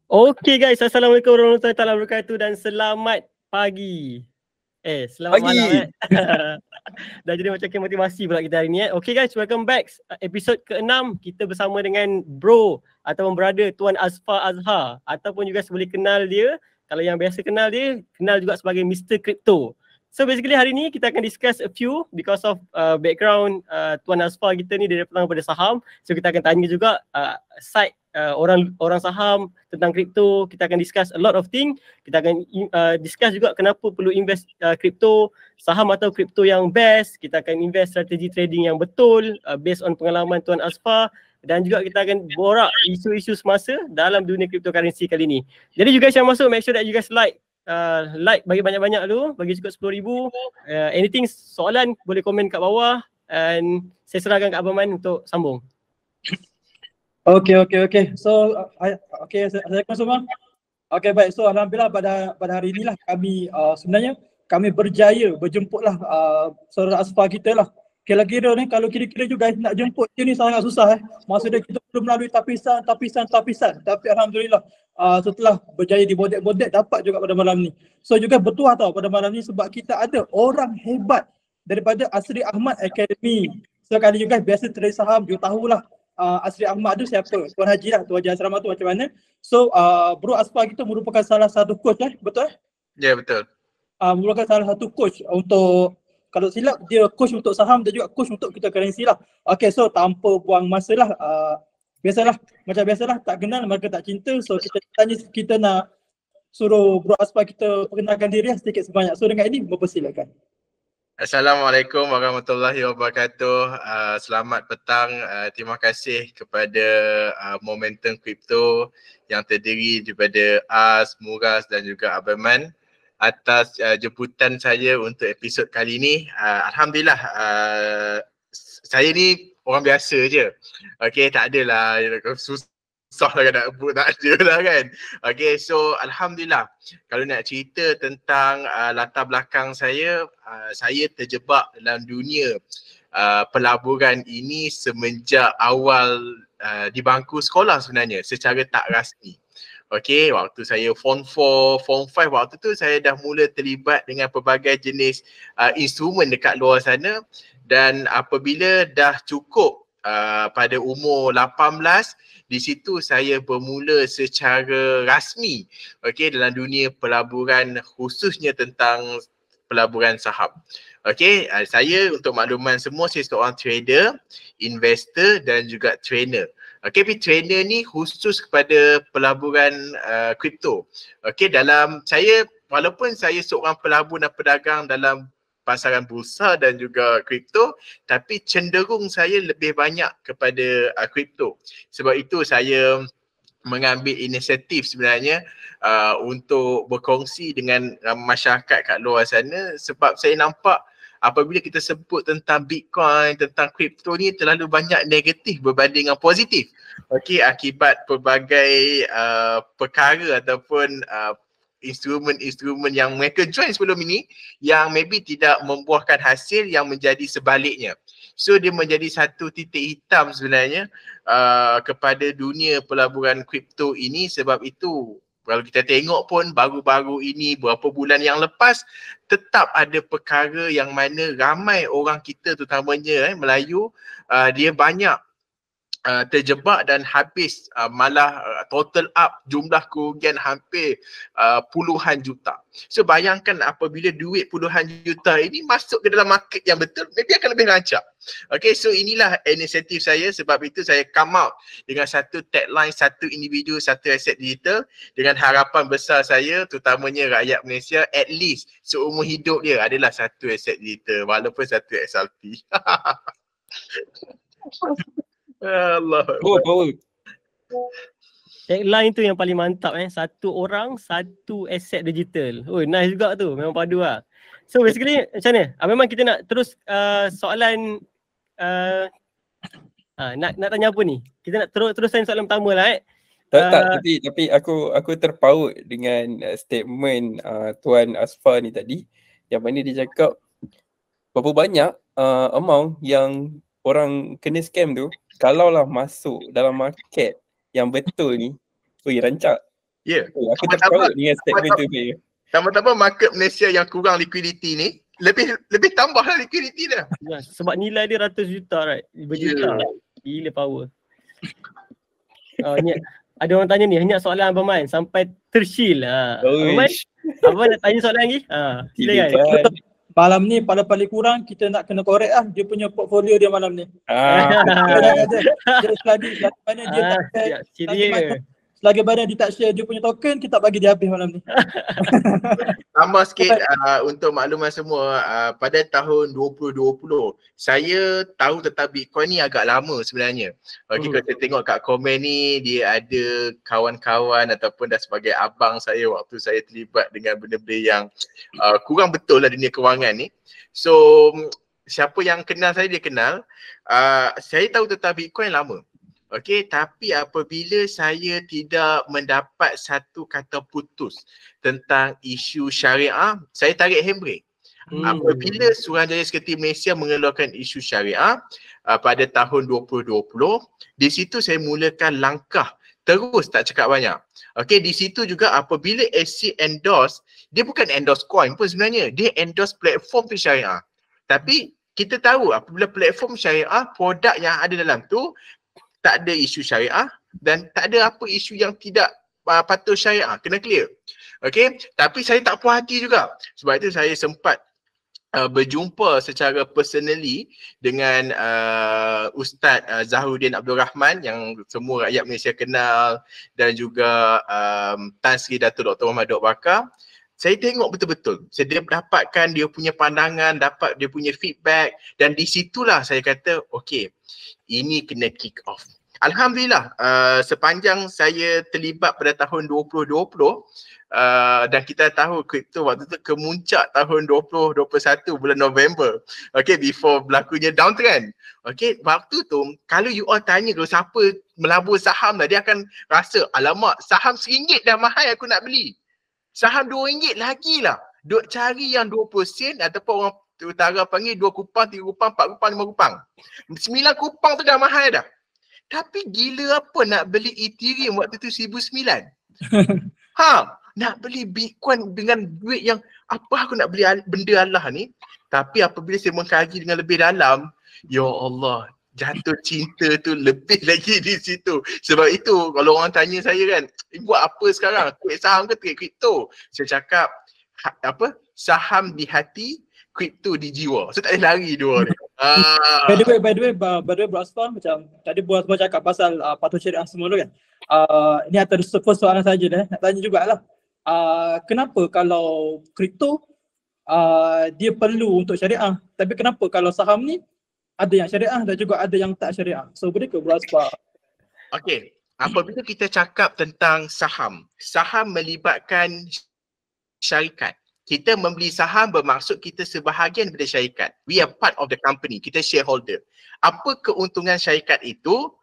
Okay guys, Assalamualaikum warahmatullahi wabarakatuh dan selamat pagi. Selamat malam Dah jadi macam motivasi pula kita hari ni Okay guys, welcome back. Episod ke-6 kita bersama dengan bro ataupun brother Tuan Azfar Azhar, ataupun juga boleh kenal dia, kalau yang biasa kenal dia, kenal juga sebagai Mr. Crypto. So basically hari ni kita akan discuss a few because of background Tuan Azfar kita ni dia datang pada saham. So kita akan tanya juga side orang saham tentang kripto. Kita akan discuss a lot of thing. Kita akan discuss juga kenapa perlu invest kripto, saham atau kripto yang best. Kita akan invest strategi trading yang betul based on pengalaman Tuan Azfar, dan juga kita akan borak isu-isu semasa dalam dunia cryptocurrency kali ni. Jadi you guys yang masuk, make sure that you guys like bagi banyak-banyak dulu, bagi cukup 10,000. Anything soalan boleh komen kat bawah, and saya serahkan kat Abang Man untuk sambung. Okay. So, Assalamualaikum semua. Okay, baik. So, Alhamdulillah pada hari inilah kami sebenarnya kami berjaya berjemputlah saudara Azfar kita lah. Kira-kira ni, kalau kira-kira juga nak jemput dia ni sangat susah Maksudnya kita perlu melalui tapisan. Tapi Alhamdulillah setelah berjaya di bodek dapat juga pada malam ni. So juga bertuah tau pada malam ni sebab kita ada orang hebat daripada Asri Ahmad Academy. So kali you guys biasa trade saham, you tahulah Asri Ahmad tu siapa? Tuan Haji lah, Tuan Haji Asrama tu macam mana. So Bro Azfar kita merupakan salah satu coach betul? Ya, betul. Merupakan salah satu coach untuk, kalau silap dia coach untuk saham dan juga coach untuk cryptocurrency lah. Okay, so tanpa buang masa lah, macam biasalah, tak kenal maka tak cinta. So kita nak suruh Bro Azfar kita perkenalkan diri sedikit sebanyak. So dengan ini mempersilakan. Assalamualaikum warahmatullahi wabarakatuh. Selamat petang. Terima kasih kepada Momentum Crypto yang terdiri daripada As, Muraz dan juga Abang Man atas jemputan saya untuk episod kali ini. Alhamdulillah, saya ni orang biasa je. Okay, tak adalah susah lah nak sebut, tak ada lah kan. Okay, so Alhamdulillah, kalau nak cerita tentang latar belakang saya terjebak dalam dunia pelaburan ini semenjak awal di bangku sekolah sebenarnya, secara tak rasmi. Okay, waktu saya Form 4, Form 5, waktu tu saya dah mula terlibat dengan pelbagai jenis instrumen dekat luar sana, dan apabila dah cukup pada umur 18, di situ saya bermula secara rasmi dalam dunia pelaburan, khususnya tentang pelaburan saham. Saya untuk makluman semua, saya seorang trader, investor dan juga trainer. Tapi trainer ni khusus kepada pelaburan kripto. Dalam saya, walaupun saya seorang pelabur dan pedagang dalam pasaran bursa dan juga kripto, tapi cenderung saya lebih banyak kepada kripto. Sebab itu saya mengambil inisiatif sebenarnya untuk berkongsi dengan masyarakat kat luar sana, sebab saya nampak apabila kita sebut tentang Bitcoin, tentang kripto ni terlalu banyak negatif berbanding dengan positif. Akibat pelbagai perkara ataupun instrumen-instrumen yang mereka join sebelum ini yang maybe tidak membuahkan hasil yang menjadi sebaliknya. So dia menjadi satu titik hitam sebenarnya kepada dunia pelaburan kripto ini. Sebab itu kalau kita tengok pun baru-baru ini, beberapa bulan yang lepas, tetap ada perkara yang mana ramai orang kita terutamanya Melayu, dia banyak terjebak dan habis, malah total up jumlah kerugian hampir puluhan juta. So bayangkan apabila duit puluhan juta ini masuk ke dalam market yang betul, maybe akan lebih lancar. So inilah inisiatif saya. Sebab itu saya come out dengan satu tagline, satu individu, satu aset digital, dengan harapan besar saya terutamanya rakyat Malaysia, at least seumur hidup dia adalah satu aset digital walaupun satu XRP. Allah. Power. Tagline tu yang paling mantap satu orang, satu aset digital. Oh, nice juga tu, memang padu lah. So basically macam mana? Memang kita nak terus soalan nak tanya apa ni? Kita nak teruskan soalan pertama lah Tapi aku terpaut dengan statement Tuan Azfar ni tadi, yang mana dia cakap berapa banyak amount yang orang kena scam tu, kalaulah masuk dalam market yang betul ni, rancak. Ya. Aku tertarik dengan statement tu. Tambah-tambah market Malaysia yang kurang liquidity ni, lebih tambahlah liquidity dah. Ya, sebab nilai dia ratus juta, right? Berjuta. Gila power. Ni ada orang tanya ni, banyak soalan Abang Man sampai tersyil. Abang Man, Abang nak tanya soalan lagi? Silakan. Malam ni paling kurang kita nak kena korek lah dia punya portfolio dia malam ni. Dia study mana dia tak share. Selagi mana dia tak share dia punya token, kita bagi dia habis malam ni. Tambah sikit untuk makluman semua, pada tahun 2020 saya tahu tentang Bitcoin ni agak lama sebenarnya. Okay, kalau saya tengok kat komen ni, dia ada kawan-kawan ataupun dah sebagai abang saya waktu saya terlibat dengan benda-benda yang kurang betul lah dunia kewangan ni. So siapa yang kenal saya, dia kenal. Saya tahu tentang Bitcoin lama. Okey, tapi apabila saya tidak mendapat satu kata putus tentang isu syariah, saya tarik handbrake. Apabila Suruhanjaya Eksekutif Malaysia mengeluarkan isu syariah pada tahun 2020, di situ saya mulakan langkah terus tak cakap banyak. Okey, di situ juga apabila SC endorse, dia bukan endorse coin pun sebenarnya, dia endorse platform tu syariah. Tapi kita tahu apabila platform syariah, produk yang ada dalam tu tak ada isu syariah dan tak ada apa isu yang tidak patut syariah. Kena clear. Okay. Tapi saya tak puas hati juga. Sebab itu saya sempat berjumpa secara personally dengan Ustaz Zahruddin Abdul Rahman yang semua rakyat Malaysia kenal, dan juga Tan Sri Dato' Dr. Muhammad Dok Bakar. Saya tengok betul-betul. Saya dapatkan dia punya pandangan, dapat dia punya feedback, dan di situlah saya kata, okay, ini kena kick off. Alhamdulillah, sepanjang saya terlibat pada tahun 2020, dan kita tahu kripto waktu tu kemuncak tahun 2021 bulan November. Okay, before berlakunya downtrend. Okay, waktu tu kalau you all tanya kalau siapa melabur saham lah, dia akan rasa, alamak, saham RM1 dah mahal aku nak beli. Saham RM2 lagi lah. Duk cari yang 20 sen ataupun orang utara panggil 2 kupang, 3 kupang, 4 kupang, 5 kupang. 9 kupang tu dah mahal dah. Tapi gila apa nak beli Ethereum waktu tu 1,009? Nak beli Bitcoin dengan duit yang apa aku nak beli benda Allah ni. Tapi apabila saya mengkaji dengan lebih dalam, ya Allah, jatuh cinta tu lebih lagi di situ. Sebab itu kalau orang tanya saya kan, buat apa sekarang? Trade saham ke trade kripto? Saya cakap, saham di hati, kripto di jiwa. So tak boleh lari dua ni. By the way, Bro Asfar, macam tadi Bro Asfar cakap pasal patuh syariah semua tu kan. Ini antara first soalan saja dah. Nak tanya jugalah. Kenapa kalau kripto dia perlu untuk syariah, tapi kenapa kalau saham ni ada yang syariah dan juga ada yang tak syariah? So boleh ke Bro Asfar? Okey, apabila kita cakap tentang saham, saham melibatkan syarikat. Kita membeli saham bermaksud kita sebahagian daripada syarikat. We are part of the company. Kita shareholder. Apa keuntungan syarikat itu?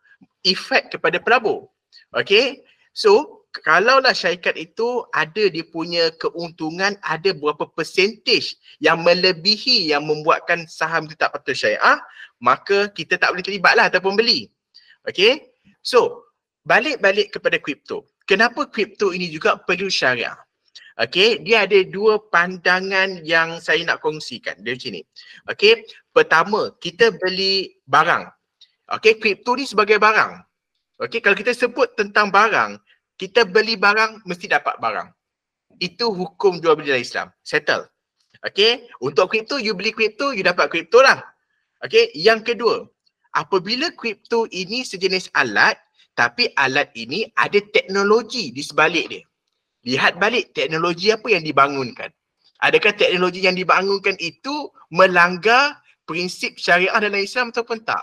Efek kepada pelabur. Okay. So, kalaulah syarikat itu ada dia punya keuntungan, ada berapa percentage yang melebihi yang membuatkan saham itu tak patut syariah, maka kita tak boleh terlibat lah ataupun beli. Okay. So, balik kepada kripto. Kenapa kripto ini juga perlu syariah? Okay, dia ada dua pandangan yang saya nak kongsikan. Dia macam ni. Okay, pertama, kita beli barang. Okay, kripto ni sebagai barang. Okay, kalau kita sebut tentang barang, kita beli barang, mesti dapat barang. Itu hukum jual beli dalam Islam. Settle. Okay, untuk kripto, you beli kripto, you dapat kripto lah. Okay, yang kedua, apabila kripto ini sejenis alat, tapi alat ini ada teknologi di sebalik dia. Lihat balik teknologi apa yang dibangunkan. Adakah teknologi yang dibangunkan itu melanggar prinsip syariah dalam Islam ataupun tak?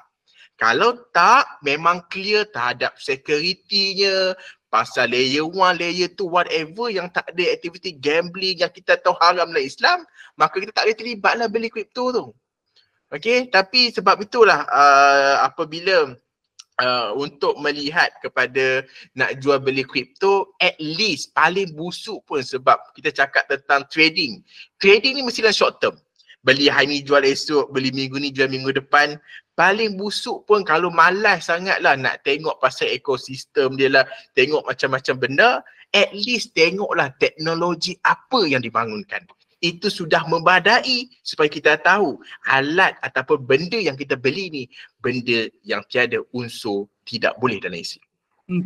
Kalau tak, memang clear terhadap security-nya, pasal layer 1, layer 2, whatever yang tak ada aktiviti gambling yang kita tahu haram dalam Islam, maka kita tak boleh terlibatlah beli kripto tu. Okay, tapi sebab itulah apabila untuk melihat kepada nak jual beli kripto, at least paling busuk pun sebab kita cakap tentang trading. Trading ni mestilah short term. Beli hari ni jual esok, beli minggu ni jual minggu depan. paling busuk pun kalau malas sangatlah nak tengok pasal ekosistem dia lah, tengok macam-macam benda, at least tengoklah teknologi apa yang dibangunkan. Itu sudah membadai supaya kita tahu alat ataupun benda yang kita beli ni benda yang tiada unsur tidak boleh dalam isi.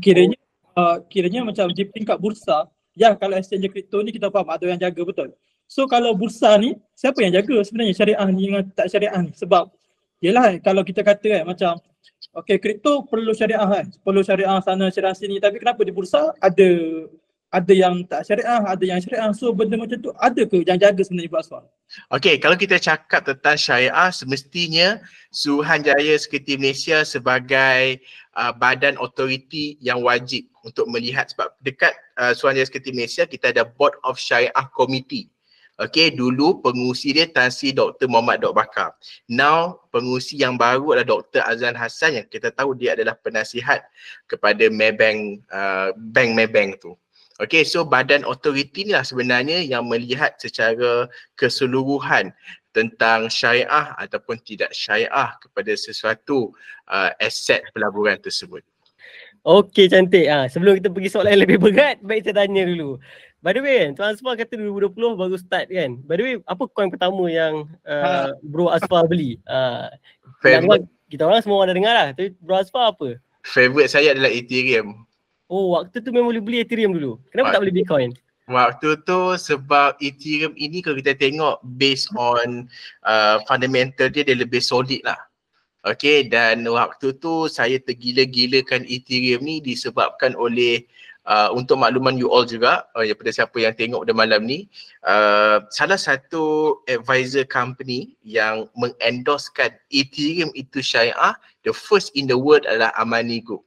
Kiranya macam di tingkat bursa, ya kalau exchange kripto ni kita faham ada yang jaga, betul. So kalau bursa ni siapa yang jaga sebenarnya syariah ni dengan tak syariah ni? Sebab yelah kalau kita kata kan macam okey kripto perlu syariah kan, perlu syariah sana syariah sini, tapi kenapa di bursa ada yang tak syariah, ada yang syariah. So benda macam tu ada ke yang jaga sebenarnya Pak Asfar? Okey, kalau kita cakap tentang syariah, semestinya Suruhanjaya Sekretariat Malaysia sebagai badan otoriti yang wajib untuk melihat, sebab dekat Suruhanjaya Sekretariat Malaysia kita ada Board of Syariah Committee. Okey, dulu pengurusi dia Tan Sri Dr. Muhammad Dr. Bakar. Now pengurusi yang baru adalah Dr. Azlan Hassan yang kita tahu dia adalah penasihat kepada Maybank, Bank Maybank tu. Okey, so badan otoriti ni lah sebenarnya yang melihat secara keseluruhan tentang syariah ataupun tidak syariah kepada sesuatu aset pelaburan tersebut. Okey, cantik. Sebelum kita pergi soalan yang lebih berat, baik saya tanya dulu. By the way, Tuan Asfar kata 2020 baru start kan. By the way, apa coin pertama yang Bro Asfar beli? Kita orang semua orang dah dengar lah. Tapi Bro Asfar apa? Favorite saya adalah Ethereum. Oh, waktu tu memang boleh beli Ethereum dulu. Kenapa tak boleh Bitcoin? Waktu tu sebab Ethereum ini kalau kita tengok based on fundamental dia lebih solid lah. Okay, dan waktu tu saya tergila-gilakan Ethereum ni disebabkan oleh untuk makluman you all juga, daripada siapa yang tengok pada malam ni, salah satu advisor company yang mengendorsekan Ethereum itu syariah, the first in the world adalah Amani Group.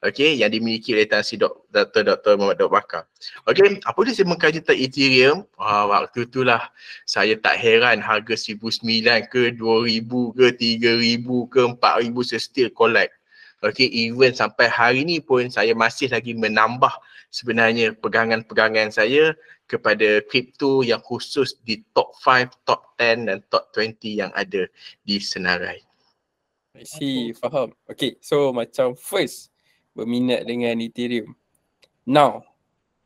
Okey, yang dimiliki oleh Tan Sri Dr. Muhammad Dr. Bakar. Okey, apabila saya mengkaji tentang Ethereum, waktu itulah saya tak heran harga 1,900 ke 2,000 ke 3,000 ke 4,000 saya still collect. Okey, even sampai hari ni pun saya masih lagi menambah sebenarnya pegangan-pegangan saya kepada kripto yang khusus di top 5, top 10 dan top 20 yang ada di senarai. I see, faham. Okay, so macam first berminat dengan Ethereum. Now,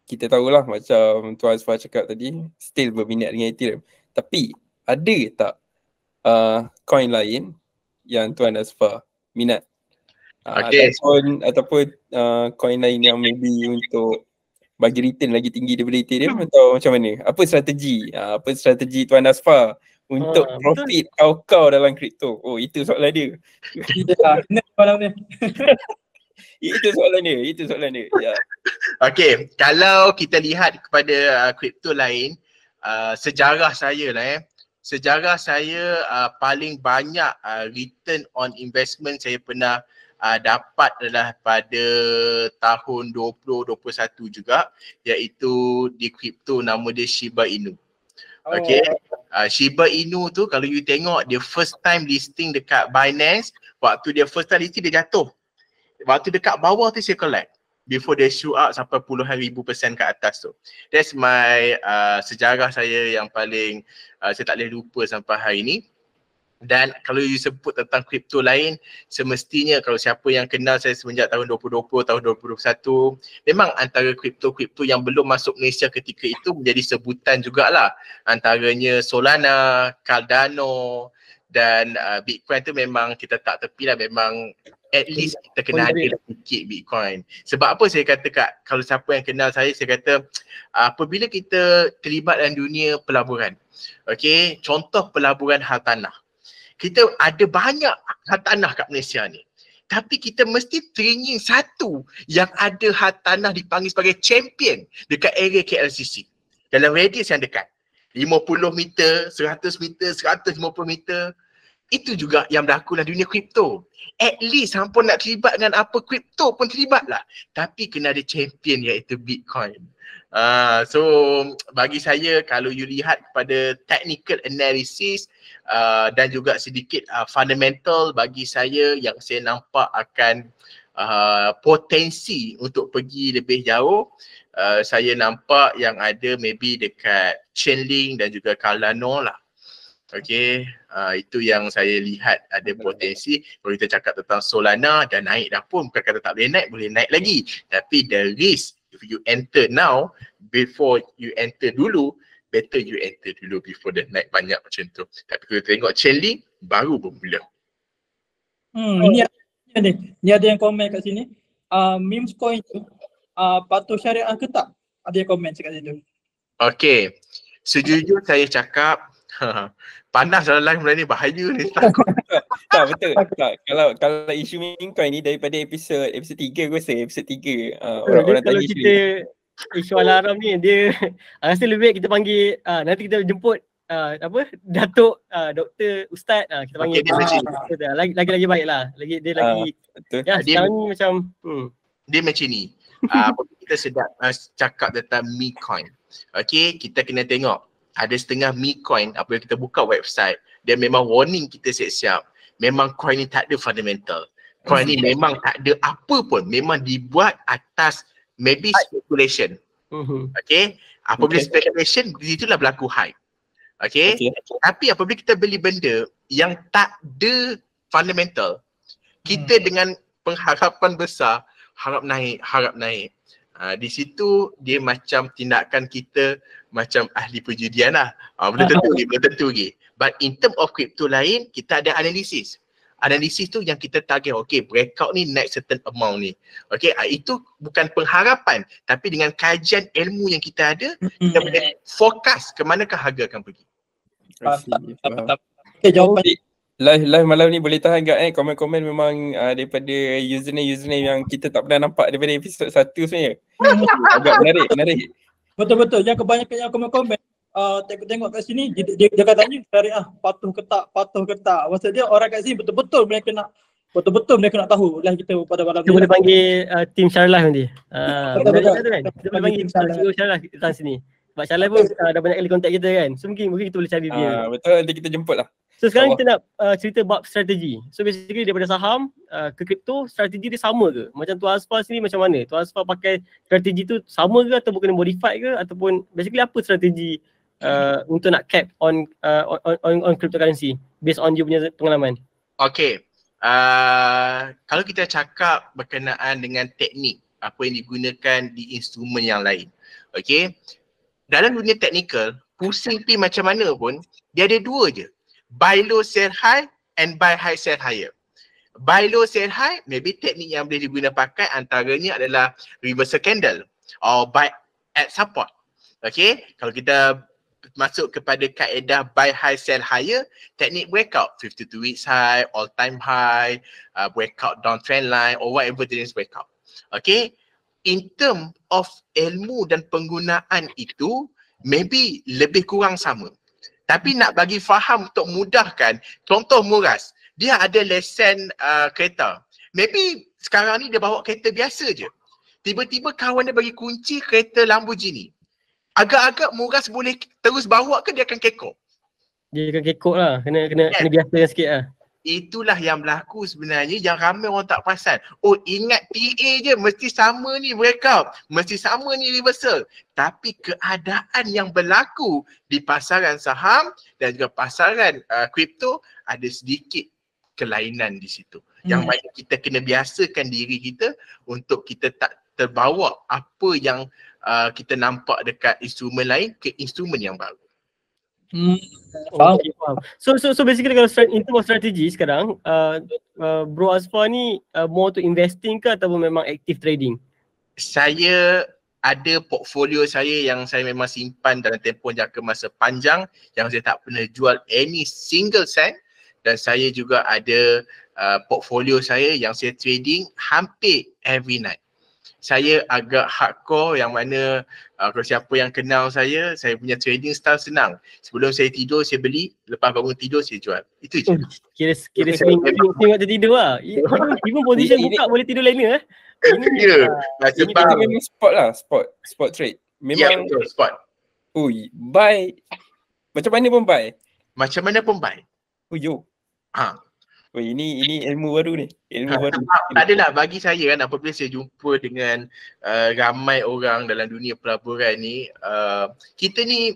kita tahulah macam Tuan Asfar cakap tadi, still berminat dengan Ethereum. Tapi, ada tak coin lain yang Tuan Asfar minat? Okay. Ataupun coin lain yang maybe untuk bagi return lagi tinggi daripada Ethereum atau macam mana? Apa strategi Tuan Asfar untuk profit kau dalam kripto? Oh, itu soalan dia. Ya, kena malam ni. Itu soalan dia. Ya. Okey, kalau kita lihat kepada kripto lain, sejarah saya lah Sejarah saya paling banyak return on investment saya pernah dapat adalah pada tahun 2021 juga, iaitu di kripto nama dia Shiba Inu. Okay, Shiba Inu tu kalau you tengok dia first time listing dekat Binance, waktu dia first time listing dia jatuh. Waktu dekat bawah tu saya collect before dia shoot up sampai puluhan ribu % ke atas tu. That's my sejarah saya yang paling saya tak boleh lupa sampai hari ni. Dan kalau you sebut tentang kripto lain, semestinya kalau siapa yang kenal saya semenjak tahun 2020, tahun 2021, memang antara kripto-kripto yang belum masuk Malaysia ketika itu menjadi sebutan jugalah. Antaranya Solana, Cardano dan Bitcoin tu memang kita tak tepi lah, memang at least kita kena ada sikit Bitcoin. Sebab apa saya kata kalau siapa yang kenal saya kata apabila kita terlibat dalam dunia pelaburan, okay, contoh pelaburan hartanah. Kita ada banyak hartanah kat Malaysia ni. Tapi kita mesti training satu yang ada hartanah dipanggil sebagai champion dekat area KLCC. Dalam radius yang dekat. 50 meter, 100 meter, 150 meter. Itu juga yang berlaku dalam dunia kripto. At least hampa nak terlibat dengan apa kripto pun terlibatlah. Tapi kena ada champion iaitu Bitcoin. So bagi saya kalau you lihat kepada technical analysis dan juga sedikit fundamental, bagi saya yang saya nampak akan potensi untuk pergi lebih jauh, saya nampak yang ada maybe dekat Chainlink dan juga Cardano lah. Okay, itu yang saya lihat ada potensi. Kalau kita cakap tentang Solana, dah naik dah pun, bukan kata tak boleh naik lagi. Tapi the risk, if you enter now, before you enter dulu, better you enter dulu before dia naik banyak macam tu. Tapi kalau tengok Chainlink, baru bermula. Ini ada yang komen kat sini. Memes coin tu patuh syariah ke tak? Ada yang komen kat situ. Okay, sejujur saya cakap, panas dalam live bulan ni, bahaya ni. Tak betul. Tak. Kalau isu meme coin ni daripada episod 3 aku rasa episod 3 orang kalau tanya kita isu alarm ni dia rasa lebih baik kita panggil nanti kita jemput Datuk Doktor Ustaz kita panggil lagi baiklah. Dia lagi betul. ya sekarang ni macam dia macam ni. Kita sedap cakap tentang meme coin. Okay, kita kena tengok ada setengah meme coin apabila kita buka website, dia memang warning kita siap-siap. Memang coin ni tak ada fundamental. Coin ni memang tak ada apa pun. Memang dibuat atas maybe speculation. Okay, apabila speculation, di situlah berlaku hype. Okay, tapi apabila kita beli benda yang tak ada fundamental, kita dengan pengharapan besar, harap naik. Di situ dia macam tindakan kita macam ahli perjudian lah. Belum tentu lagi. But in term of crypto lain, kita ada analisis. Analisis tu yang kita target, okay, breakout ni naik certain amount ni. Okay, itu bukan pengharapan, tapi dengan kajian ilmu yang kita ada, kita boleh forecast ke manakah harga akan pergi. Okay, jawapan Live malam ni boleh tahan agak komen-komen memang daripada username yang kita tak pernah nampak daripada episod 1 sebenarnya. Agak menarik. Betul-betul. Yang kebanyakan yang komen tengok kat sini dia katanya syariah patuh ke tak. Maksud dia orang kat sini betul-betul mereka nak tahu lah kita pada malam ni. Kita boleh panggil tim Syarlah nanti. Betul. Kita boleh panggil CEO Syarlah datang sini. Sebab Syarlah pun dah banyak kali kontak kita kan. So mungkin kita boleh cari dia. Betul, nanti kita jemput lah. So sekarang kita nak cerita bab strategi. So basically daripada saham ke kripto, strategi dia sama ke? Macam Tuan Asfar sini macam mana? Tuan Asfar pakai strategi tu sama ke atau kena modify ke? Ataupun basically apa strategi untuk nak cap on cryptocurrency based on you punya pengalaman? Okay, kalau kita cakap berkenaan dengan teknik apa yang digunakan di instrumen yang lain. Okay, dalam dunia teknikal, pusing pi macam mana pun, dia ada dua je. Buy low, sell high and buy high, sell higher. Buy low, sell high, maybe teknik yang boleh digunakan pakai antaranya adalah reversal candle or buy at support. Okay, kalau kita masuk kepada kaedah buy high, sell higher, teknik breakout, 52 weeks high, all time high, breakout down trend line or whatever jenis breakout. Okay, in term of ilmu dan penggunaan itu, maybe lebih kurang sama. Tapi nak bagi faham untuk mudahkan, contoh Muras, dia ada lesen kereta. Maybe sekarang ni dia bawa kereta biasa je. Tiba-tiba kawan dia bagi kunci kereta Lamborghini. Agak-agak Muras boleh terus bawa ke dia akan kekok? Dia akan kekok lah, kena biasa sikit lah. Itulah yang berlaku sebenarnya yang ramai orang tak perasan. Oh, ingat PA je mesti sama ni breakout, mesti sama ni reversal. Tapi keadaan yang berlaku di pasaran saham dan juga pasaran kripto ada sedikit kelainan di situ. Yang mana kita kena biasakan diri kita untuk kita tak terbawa apa yang kita nampak dekat instrumen lain ke instrumen yang baru. Faham. So basically kalau in terms of strategi sekarang Bro Asfar ni more to investing ke ataupun memang active trading? Saya ada portfolio saya yang saya memang simpan dalam tempoh jangka masa panjang yang saya tak pernah jual any single cent, dan saya juga ada portfolio saya yang saya trading hampir every night. Saya agak hardcore yang mana kalau siapa yang kenal saya punya trading style senang. Sebelum saya tidur saya beli, lepas bangun tidur saya jual. Itu je. Kira swing waktu tidur lah. Even position buka boleh tidur liner Ya. Ini kita memang spot lah, spot trade. Memang betul, spot. Ui, buy. Macam mana pun buy. Macam mana pun buy. Yo. Ini ilmu baru ni. Baru. Tak adalah bagi saya kan, apabila saya jumpa dengan ramai orang dalam dunia pelaburan ni, kita ni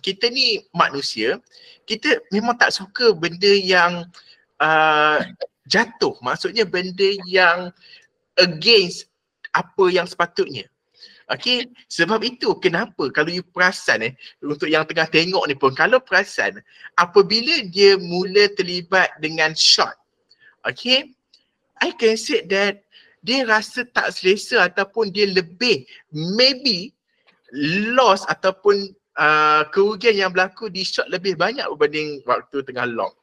kita ni manusia, kita memang tak suka benda yang jatuh. Maksudnya benda yang against apa yang sepatutnya. Okay, sebab itu kenapa kalau you perasan untuk yang tengah tengok ni pun, kalau perasan apabila dia mula terlibat dengan shot, okay, I can say that dia rasa tak selesa ataupun dia lebih maybe loss ataupun kerugian yang berlaku di shot lebih banyak berbanding waktu tengah long.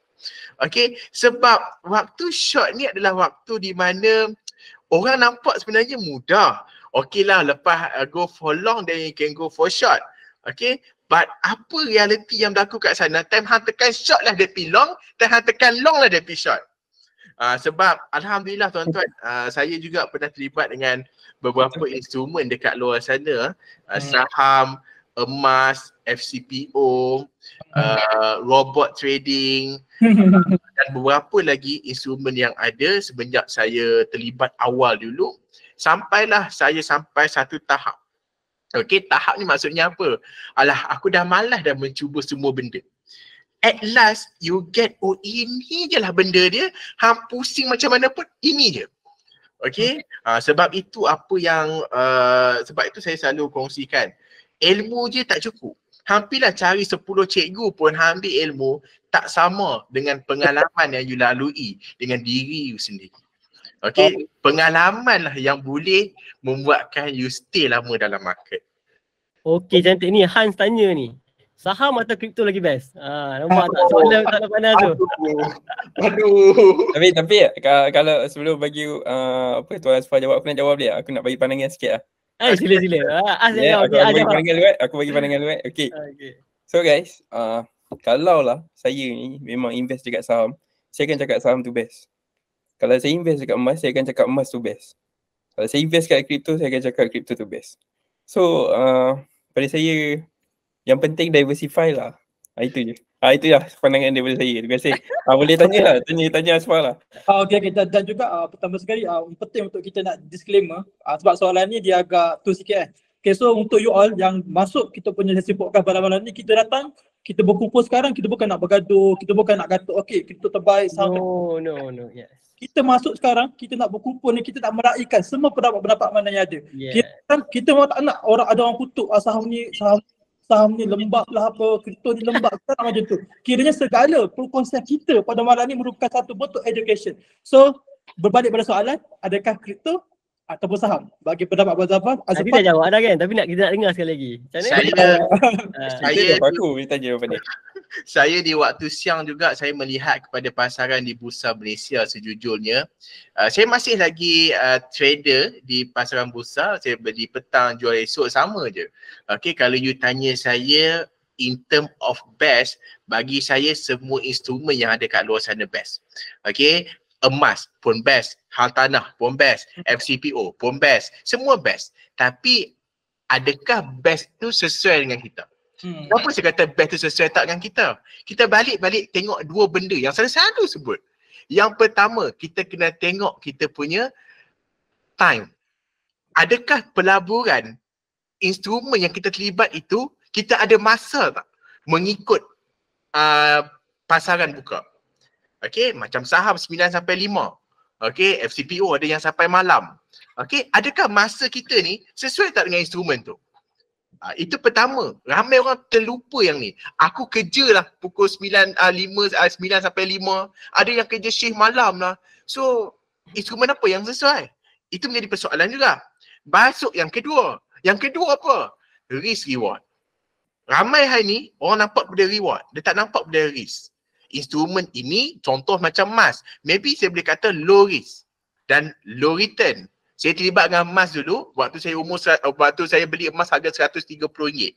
Okay, sebab waktu shot ni adalah waktu di mana orang nampak sebenarnya mudah. Okay lah, lepas go for long then you can go for short. Okay, but apa realiti yang berlaku kat sana? Time hang tekan short lah dia pergi long, time hang tekan long lah dia pergi short. Sebab Alhamdulillah tuan-tuan, saya juga pernah terlibat dengan beberapa instrumen dekat luar sana. Saham, emas, FCPO, robot trading, dan beberapa lagi instrumen yang ada semenjak saya terlibat awal dulu. Sampailah saya sampai satu tahap. Okey, tahap ni maksudnya apa? Alah, aku dah malas dah mencuba semua benda. At last, you get, oh ini je lah benda dia. Hang pusing macam mana pun, ini je. Okey, sebab itu apa yang, sebab itu saya selalu kongsikan. Ilmu je tak cukup. Hampirlah cari 10 cikgu pun ambil ilmu tak sama dengan pengalaman yang you lalui dengan diri you sendiri. Okay, pengalaman lah yang boleh membuatkan you stay lama dalam market. Okay, cantik ni. Hans tanya ni, saham atau kripto lagi best? Nampak tak soalan tak panas tu? Aduh. Tapi kalau sebelum bagi apa Tuan Asfar jawab, aku nak jawab dia. Aku nak bagi pandangan sikit lah. Sila. Aku bagi pandangan luar. Aku bagi pandangan luar. Okay. So guys, kalau lah saya ni memang invest dekat saham, saya akan cakap saham tu best. Kalau saya invest dekat emas, saya akan cakap emas tu best. Kalau saya invest dekat kripto, saya akan cakap kripto tu best. So, pada saya, yang penting diversify lah. Itu je. Itu lah pandangan daripada saya. Terima kasih. Boleh tanya lah. Tanya Asfar lah. Okay. Dan juga pertama sekali, penting untuk kita nak disclaimer. Sebab soalan ni dia agak tu sikit Okay, so untuk you all yang masuk kita punya sesi podcast pada malam ni, kita datang, kita berkumpul sekarang, kita bukan nak bergaduh, kita bukan nak kata, okay, kita terbaik. No, yes. Kita masuk sekarang, kita nak berkumpul ni, kita nak meraihkan semua pendapat-pendapat mana yang ada. Yeah. Kita memang tak nak ada orang kutuk saham ni lembab lah apa, kripto ni lembab, kita tak macam tu. Kiranya segala konsep kita pada malam ni merupakan satu bentuk education. So, berbalik pada soalan, adakah kripto ataupun saham? Bagi pendapat Abang Zafar, Tapi dah jawab dah kan? Tapi kita nak dengar sekali lagi. Macam mana? Saya di waktu siang juga saya melihat kepada pasaran di Bursa Malaysia sejujurnya. Saya masih lagi trader di pasaran bursa. Saya beli petang, jual esok, sama je. Okay, kalau you tanya saya in term of best, bagi saya semua instrumen yang ada kat luar sana best. Okay, emas pun best, hartanah pun best, FCPO pun best, semua best. Tapi adakah best tu sesuai dengan kita? Kenapa saya kata best tu sesuai tak dengan kita? Kita balik-balik tengok dua benda yang saya selalu sebut. Yang pertama, kita kena tengok kita punya time. Adakah pelaburan instrumen yang kita terlibat itu, kita ada masa tak mengikut pasaran buka? Okay, macam saham 9 sampai 5. Okay, FCPO ada yang sampai malam. Okay, adakah masa kita ni sesuai tak dengan instrumen tu? Itu pertama. Ramai orang terlupa yang ni. Aku kerja lah pukul 9 sampai 5. Ada yang kerja shift malam lah. So, instrumen apa yang sesuai? Itu menjadi persoalan juga. Masuk yang kedua. Yang kedua apa? Risk reward. Ramai hari ni orang nampak pada reward. Dia tak nampak pada risk. Instrumen ini contoh macam emas. Maybe saya boleh kata low risk dan low return. Saya terlibat dengan emas dulu waktu saya beli emas harga RM130.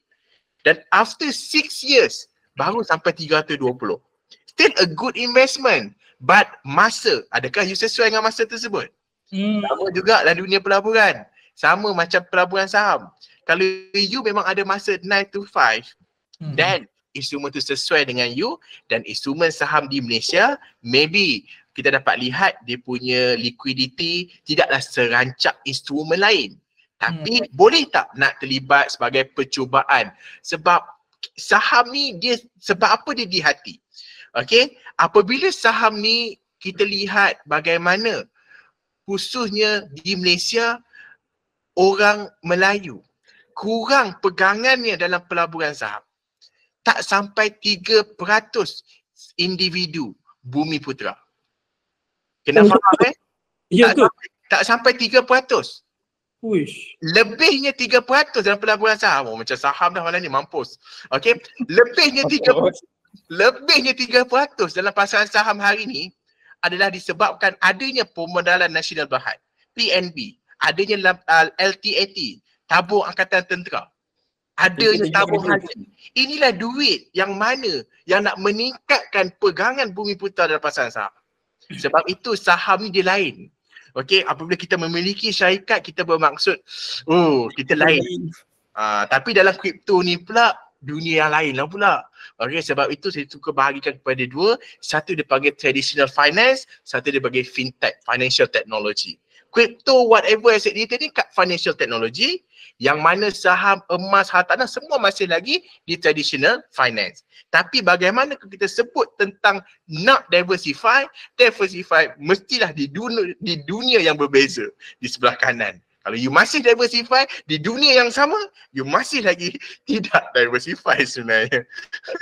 Dan after 6 years baru sampai 320. Still a good investment. But masa, adakah you sesuai dengan masa tersebut? Sama juga dalam dunia pelaburan. Sama macam pelaburan saham. Kalau you memang ada masa 9 to 5, then instrumen tu sesuai dengan you, dan instrumen saham di Malaysia, maybe kita dapat lihat dia punya liquidity tidaklah serancak instrumen lain. Tapi boleh tak nak terlibat sebagai percubaan? Sebab saham ni dia sebab apa dia di hati? Okay, apabila saham ni kita lihat bagaimana khususnya di Malaysia orang Melayu kurang pegangannya dalam pelaburan saham. Tak sampai 3% individu Bumi Putra. Kena faham Ya ke? Tak sampai 3%. Uish. Lebihnya 3% dalam pelaburan saham. Oh, macam saham dah malam ni mampus. Okey, lebihnya 3% dalam pasaran saham hari ni adalah disebabkan adanya Pemodalan Nasional Berhad, PNB, adanya LTAT, tabung angkatan tentera, adanya tabung haji. Inilah duit yang mana yang nak meningkatkan pegangan Bumi Putra dalam pasaran saham. Sebab itu saham ni dia lain. Okey, apabila kita memiliki syarikat, kita bermaksud kita lain. Tapi dalam kripto ni pula dunia yang lain lah pula. Okey, sebab itu saya suka bahagikan kepada dua. Satu dia panggil traditional finance, satu dia panggil fintech, financial technology. Crypto, whatever aset dia tadi kat financial technology, yang mana saham, emas, hartanah semua masih lagi di traditional finance. Tapi bagaimana kita sebut tentang nak diversify mestilah di dunia yang berbeza di sebelah kanan. Kalau you masih diversify di dunia yang sama, you masih lagi tidak diversify sebenarnya.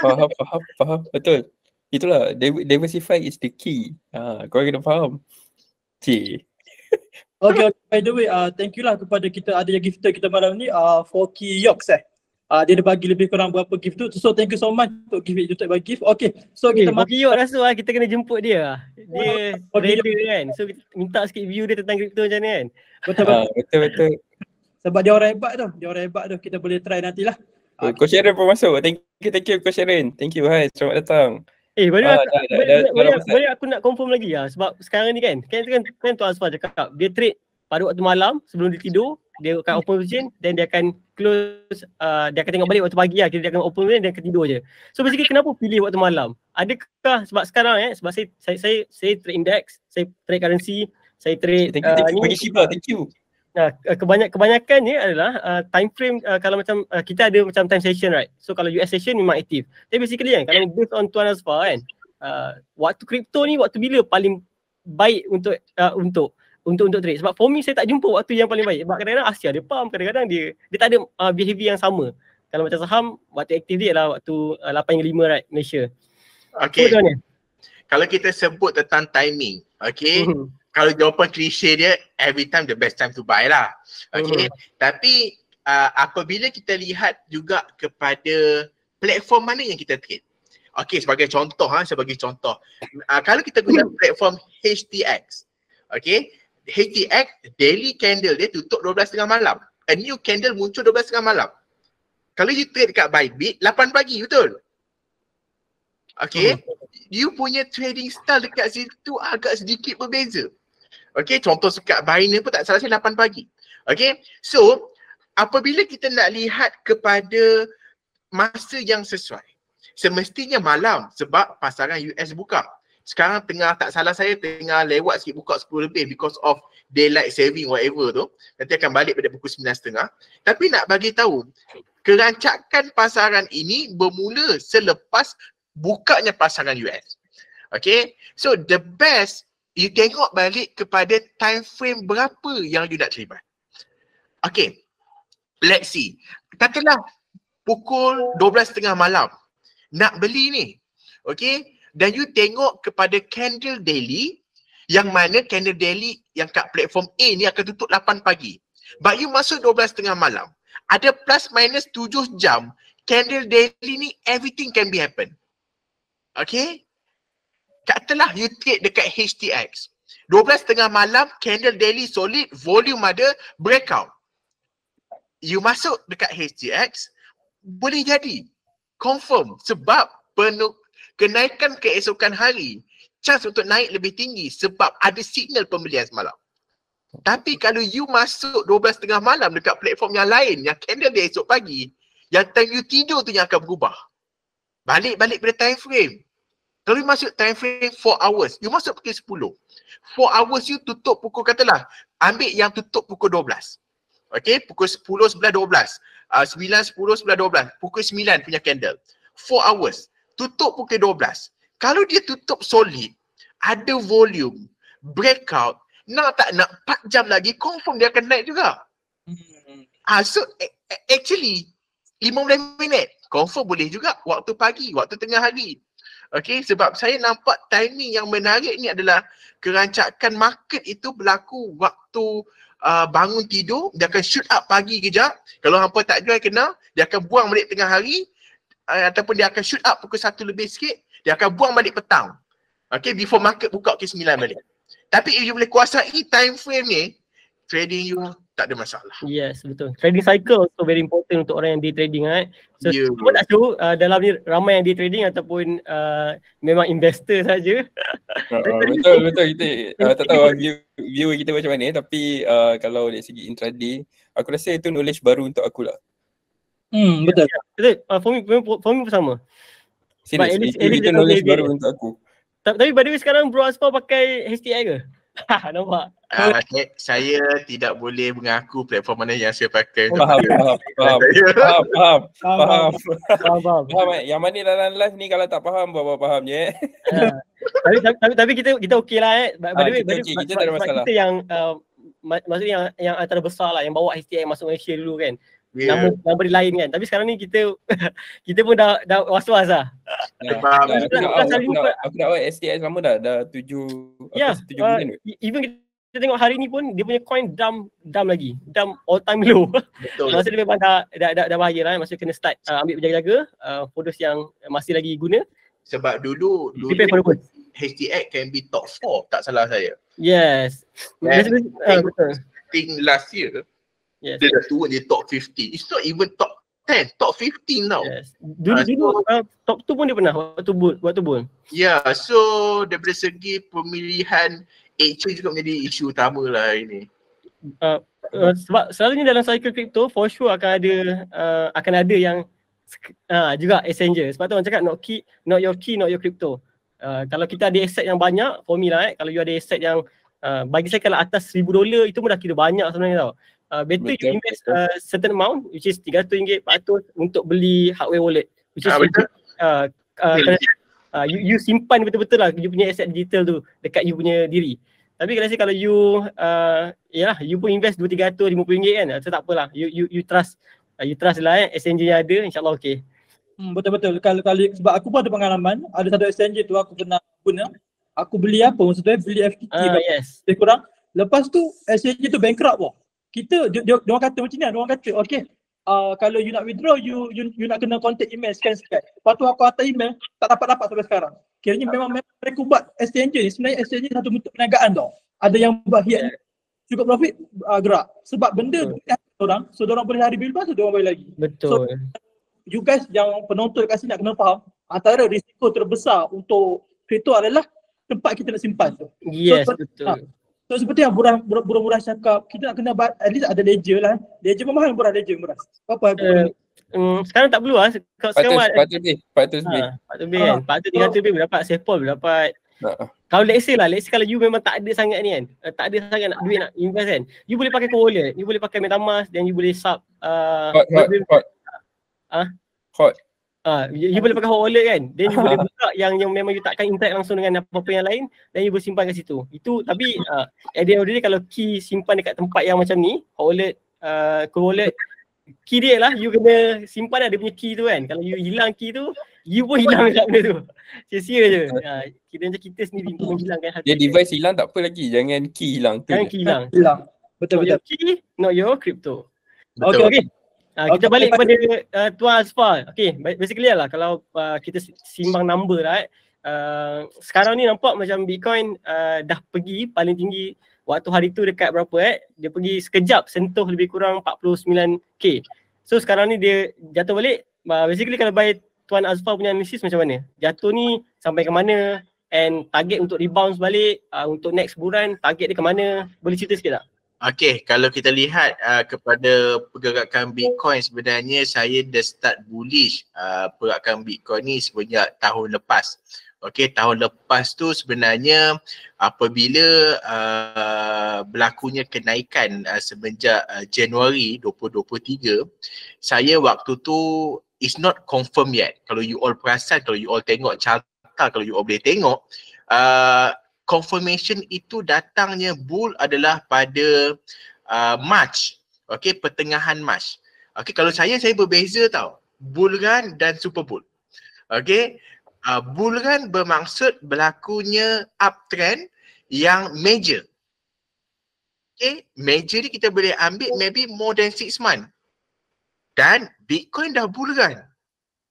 Faham. Betul. Itulah, diversify is the key. Korang kena faham. Okay, by the way, thank you lah kepada kita ada yang gifter kita malam ni, Foki Yoks dia dah bagi lebih kurang berapa gift tu. So thank you so much untuk give bagi gift. Okay, so kita Foki Yoks rasa kita kena jemput dia. Dia trader kan. So kita minta sikit view dia tentang kripto macam ni kan. Betul. Sebab dia orang hebat tu. Kita boleh try nantilah. Coach Sharon pun masuk. Thank you Coach Sharon. Thank you. Hai, selamat datang. Boleh aku nak confirm lagi lah. Sebab sekarang ni kan Tuan Asfar cakap dia trade pada waktu malam sebelum dia tidur, dia akan open position dan dia akan close, dia akan tengok balik waktu pagi lah. Dia akan open position dan akan tidur je. So basically kenapa pilih waktu malam? Adakah sebab sekarang sebab saya trade index, saya trade currency, saya trade bagi Shiba, thank you. Kebanyakannya adalah time frame, kalau macam kita ada macam time session, right? So kalau US session memang aktif. Tapi basically kan kalau based on Tuan Asfar kan, waktu kripto ni waktu bila paling baik untuk trade? Sebab for me saya tak jumpa waktu yang paling baik. Sebab kadang-kadang Asia dia pump, kadang-kadang dia tak ada behavior yang sama. Kalau macam saham, waktu aktif dia lah waktu 8 hingga 5, right, Malaysia. Okay, kalau kita sebut tentang timing, okay, kalau jawapan klise dia, every time the best time to buy lah. Okay, tapi apabila kita lihat juga kepada platform mana yang kita trade. Okay, sebagai contoh, kalau kita guna platform HTX, okay, HTX daily candle dia tutup 12.30 malam. A new candle muncul 12.30 malam. Kalau you trade dekat Bybit 8 pagi, betul? Okay, you punya trading style dekat situ agak sedikit berbeza. Okay, contoh dekat Binance pun tak salah saya 8 pagi. Okay, so apabila kita nak lihat kepada masa yang sesuai, semestinya malam sebab pasaran US buka. Sekarang tengah, tak salah saya tengah lewat sikit, buka 10 lebih because of daylight saving whatever tu. Nanti akan balik pada pukul 9.30. Tapi nak bagi tahu, kerancakan pasaran ini bermula selepas bukanya pasaran US. Okay, so the best, you tengok balik kepada time frame berapa yang you nak terlibat. Okay, let's see. Katalah pukul 12.30 malam nak beli ni. Okay, dan you tengok kepada candle daily, yang mana candle daily yang kat platform A ni akan tutup 8 pagi. But you masuk 12.30 malam, ada plus minus 7 jam, candle daily ni everything can be happen. Okay, katalah you trade dekat HTX 12.30 malam, candle daily solid, volume ada, breakout. You masuk dekat HTX, boleh jadi confirm sebab kenaikan keesokan hari, chance untuk naik lebih tinggi sebab ada signal pembelian semalam. Tapi kalau you masuk 12.30 malam dekat platform yang lain, yang candle dia esok pagi, yang time you tidur tu yang akan berubah. Balik pada time frame. Kalau you masuk time frame 4 hours, you masuk pukul 10. 4 hours you tutup pukul, katalah, ambil yang tutup pukul 12. Okay, pukul 10, 11, 12. 9, 10, 11, 12. Pukul 9 punya candle. 4 hours. Tutup pukul 12. Kalau dia tutup solid, ada volume, breakout, nak tak nak 4 jam lagi confirm dia akan naik juga. So actually 15 minit confirm boleh juga waktu pagi, waktu tengah hari. Okay, sebab saya nampak timing yang menarik ni adalah kerancakan market itu berlaku waktu bangun tidur, dia akan shoot up pagi kejap. Kalau hampa tak jual kena, dia akan buang balik tengah hari ataupun dia akan shoot up pukul 1 lebih sikit, dia akan buang balik petang. Okay, before market buka pukul 9 balik. Tapi if you boleh kuasai time frame ni, trading you tak ada masalah. Yes, betul. Trading cycle also very important untuk orang yang day trading right. So semua tak tahu dalam ni ramai yang day trading ataupun memang investor saja. Betul kita tak tahu viewer kita macam mana, tapi kalau dari segi intraday aku rasa itu knowledge baru untuk aku lah. Betul. Betul. For me sama. Serius, itu knowledge baru untuk aku. Tapi by the way sekarang Bro Asfar pakai HTX ke? Nampak? Saya tidak boleh mengaku platform mana yang saya pakai. Faham. Yang mana dalam live ni kalau tak faham, bawa faham je. Tapi kita okey lah By the way, kita tak ada masalah. Kita yang maksudnya yang antara besar lah yang bawa HTX masuk Malaysia dulu kan. Nama dia lain kan. Tapi sekarang ni kita pun dah was-was lah. Aku nak buat STX lama dah 7 bulan. Even kita tengok hari ni pun dia punya coin dump lagi. Dump all time low. Masa dia memang dah bahaya lah. Masa kena start ambil berjaga-jaga fodos yang masih lagi guna. Sebab dulu HTX can be top 4 tak salah saya. Yes. Betul. Think last year. Yes. Dia dah turun di top 50. It's not even top 10, top 15 now. Yes. Dulu top 2 pun dia pernah waktu bull. Ya, so daripada segi pemilihan HQ juga menjadi isu utama lah hari ni. Sebab selalunya dalam cycle crypto for sure akan ada yang juga exchanger. Sebab tu orang cakap not your key, not your crypto. Kalau kita ada aset yang banyak, for me lah kalau you ada aset yang bagi saya kalau atas $1,000 itu pun dah kira banyak sebenarnya tau. Better you invest certain amount which is RM300, RM400 untuk beli hardware wallet. Which is you simpan betul-betul lah you punya aset digital tu dekat you punya diri. Tapi kalau you you pun invest RM200, RM300 kan, so tak apalah. You trust lah exchange yang ada, insyaAllah okey. Betul-betul. Kalau sebab aku pun ada pengalaman, ada satu exchange tu aku pernah guna. Aku beli apa maksudnya beli FTT yes. Lebih kurang. Lepas tu exchange tu bankrupt pun. Dia orang kata macam ni, dia orang kata okey, kalau you nak withdraw you nak kena contact email sekian. Lepas tu aku hantar email tak dapat sampai sekarang. Kiranya memang mereka buat exchange ni sebenarnya exchange satu bentuk perniagaan tau. Ada yang buat hiat cukup profit gerak sebab benda orang, so orang boleh lari bil lepas tu orang boleh lagi. Betul. So you guys yang penonton kat sini nak kena faham antara risiko terbesar untuk kripto adalah tempat kita nak simpan tu. Yes, betul. So seperti yang Murah cakap, kita nak kena at least ada ledger lah. Ledger pun mahal, Murah ledger Murah. Apa? Sekarang tak perlu lah. Patut lebih kan. Patut RM300 boleh dapat, Sepol boleh dapat. Kalau let's say kalau you memang tak ada sangat ni kan, tak ada sangat duit nak invest kan, you boleh pakai co-wallet, you boleh pakai MetaMask dan you boleh sub you boleh pakai hot wallet kan, then you boleh buka yang memang you takkan interact langsung dengan apa-apa yang lain, dan you boleh simpan kat situ. Itu tapi at the end of the day kalau key simpan dekat tempat yang macam ni, hot wallet, cold wallet, key dia lah you kena simpan ada punya key tu kan. Kalau you hilang key tu, you pun hilang dekat benda tu. Sia-sia je. Kita sendiri menghilangkan hati. Dia device hilang tak apa lagi, jangan key hilang tu. Jangan key hilang. Betul. Key, not your crypto. Betul. Okay. Kita balik kepada Tuan Asfar. Okay, basically lah kalau kita simbang number lah sekarang ni nampak macam Bitcoin dah pergi paling tinggi waktu hari tu dekat berapa dia pergi sekejap sentuh lebih kurang 49k. So sekarang ni dia jatuh balik. Basically kalau by Tuan Asfar punya analisis macam mana? Jatuh ni sampai ke mana and target untuk rebound balik untuk next bulan target dia ke mana? Boleh cerita sikit tak? Okay, kalau kita lihat kepada pergerakan Bitcoin, sebenarnya saya dah start bullish pergerakan Bitcoin ni semenjak tahun lepas. Okey, tahun lepas tu sebenarnya apabila berlakunya kenaikan semenjak Januari 2023, saya waktu tu is not confirm yet. Kalau you all perasan, kalau you all tengok carta, kalau you all boleh tengok, confirmation itu datangnya bull adalah pada March. Okey, pertengahan March. Okey, kalau saya berbeza tau. Bull run dan super bull. Okey, bull run bermaksud berlakunya uptrend yang major. Okay, major ni kita boleh ambil maybe more than 6 months. Dan Bitcoin dah bull run.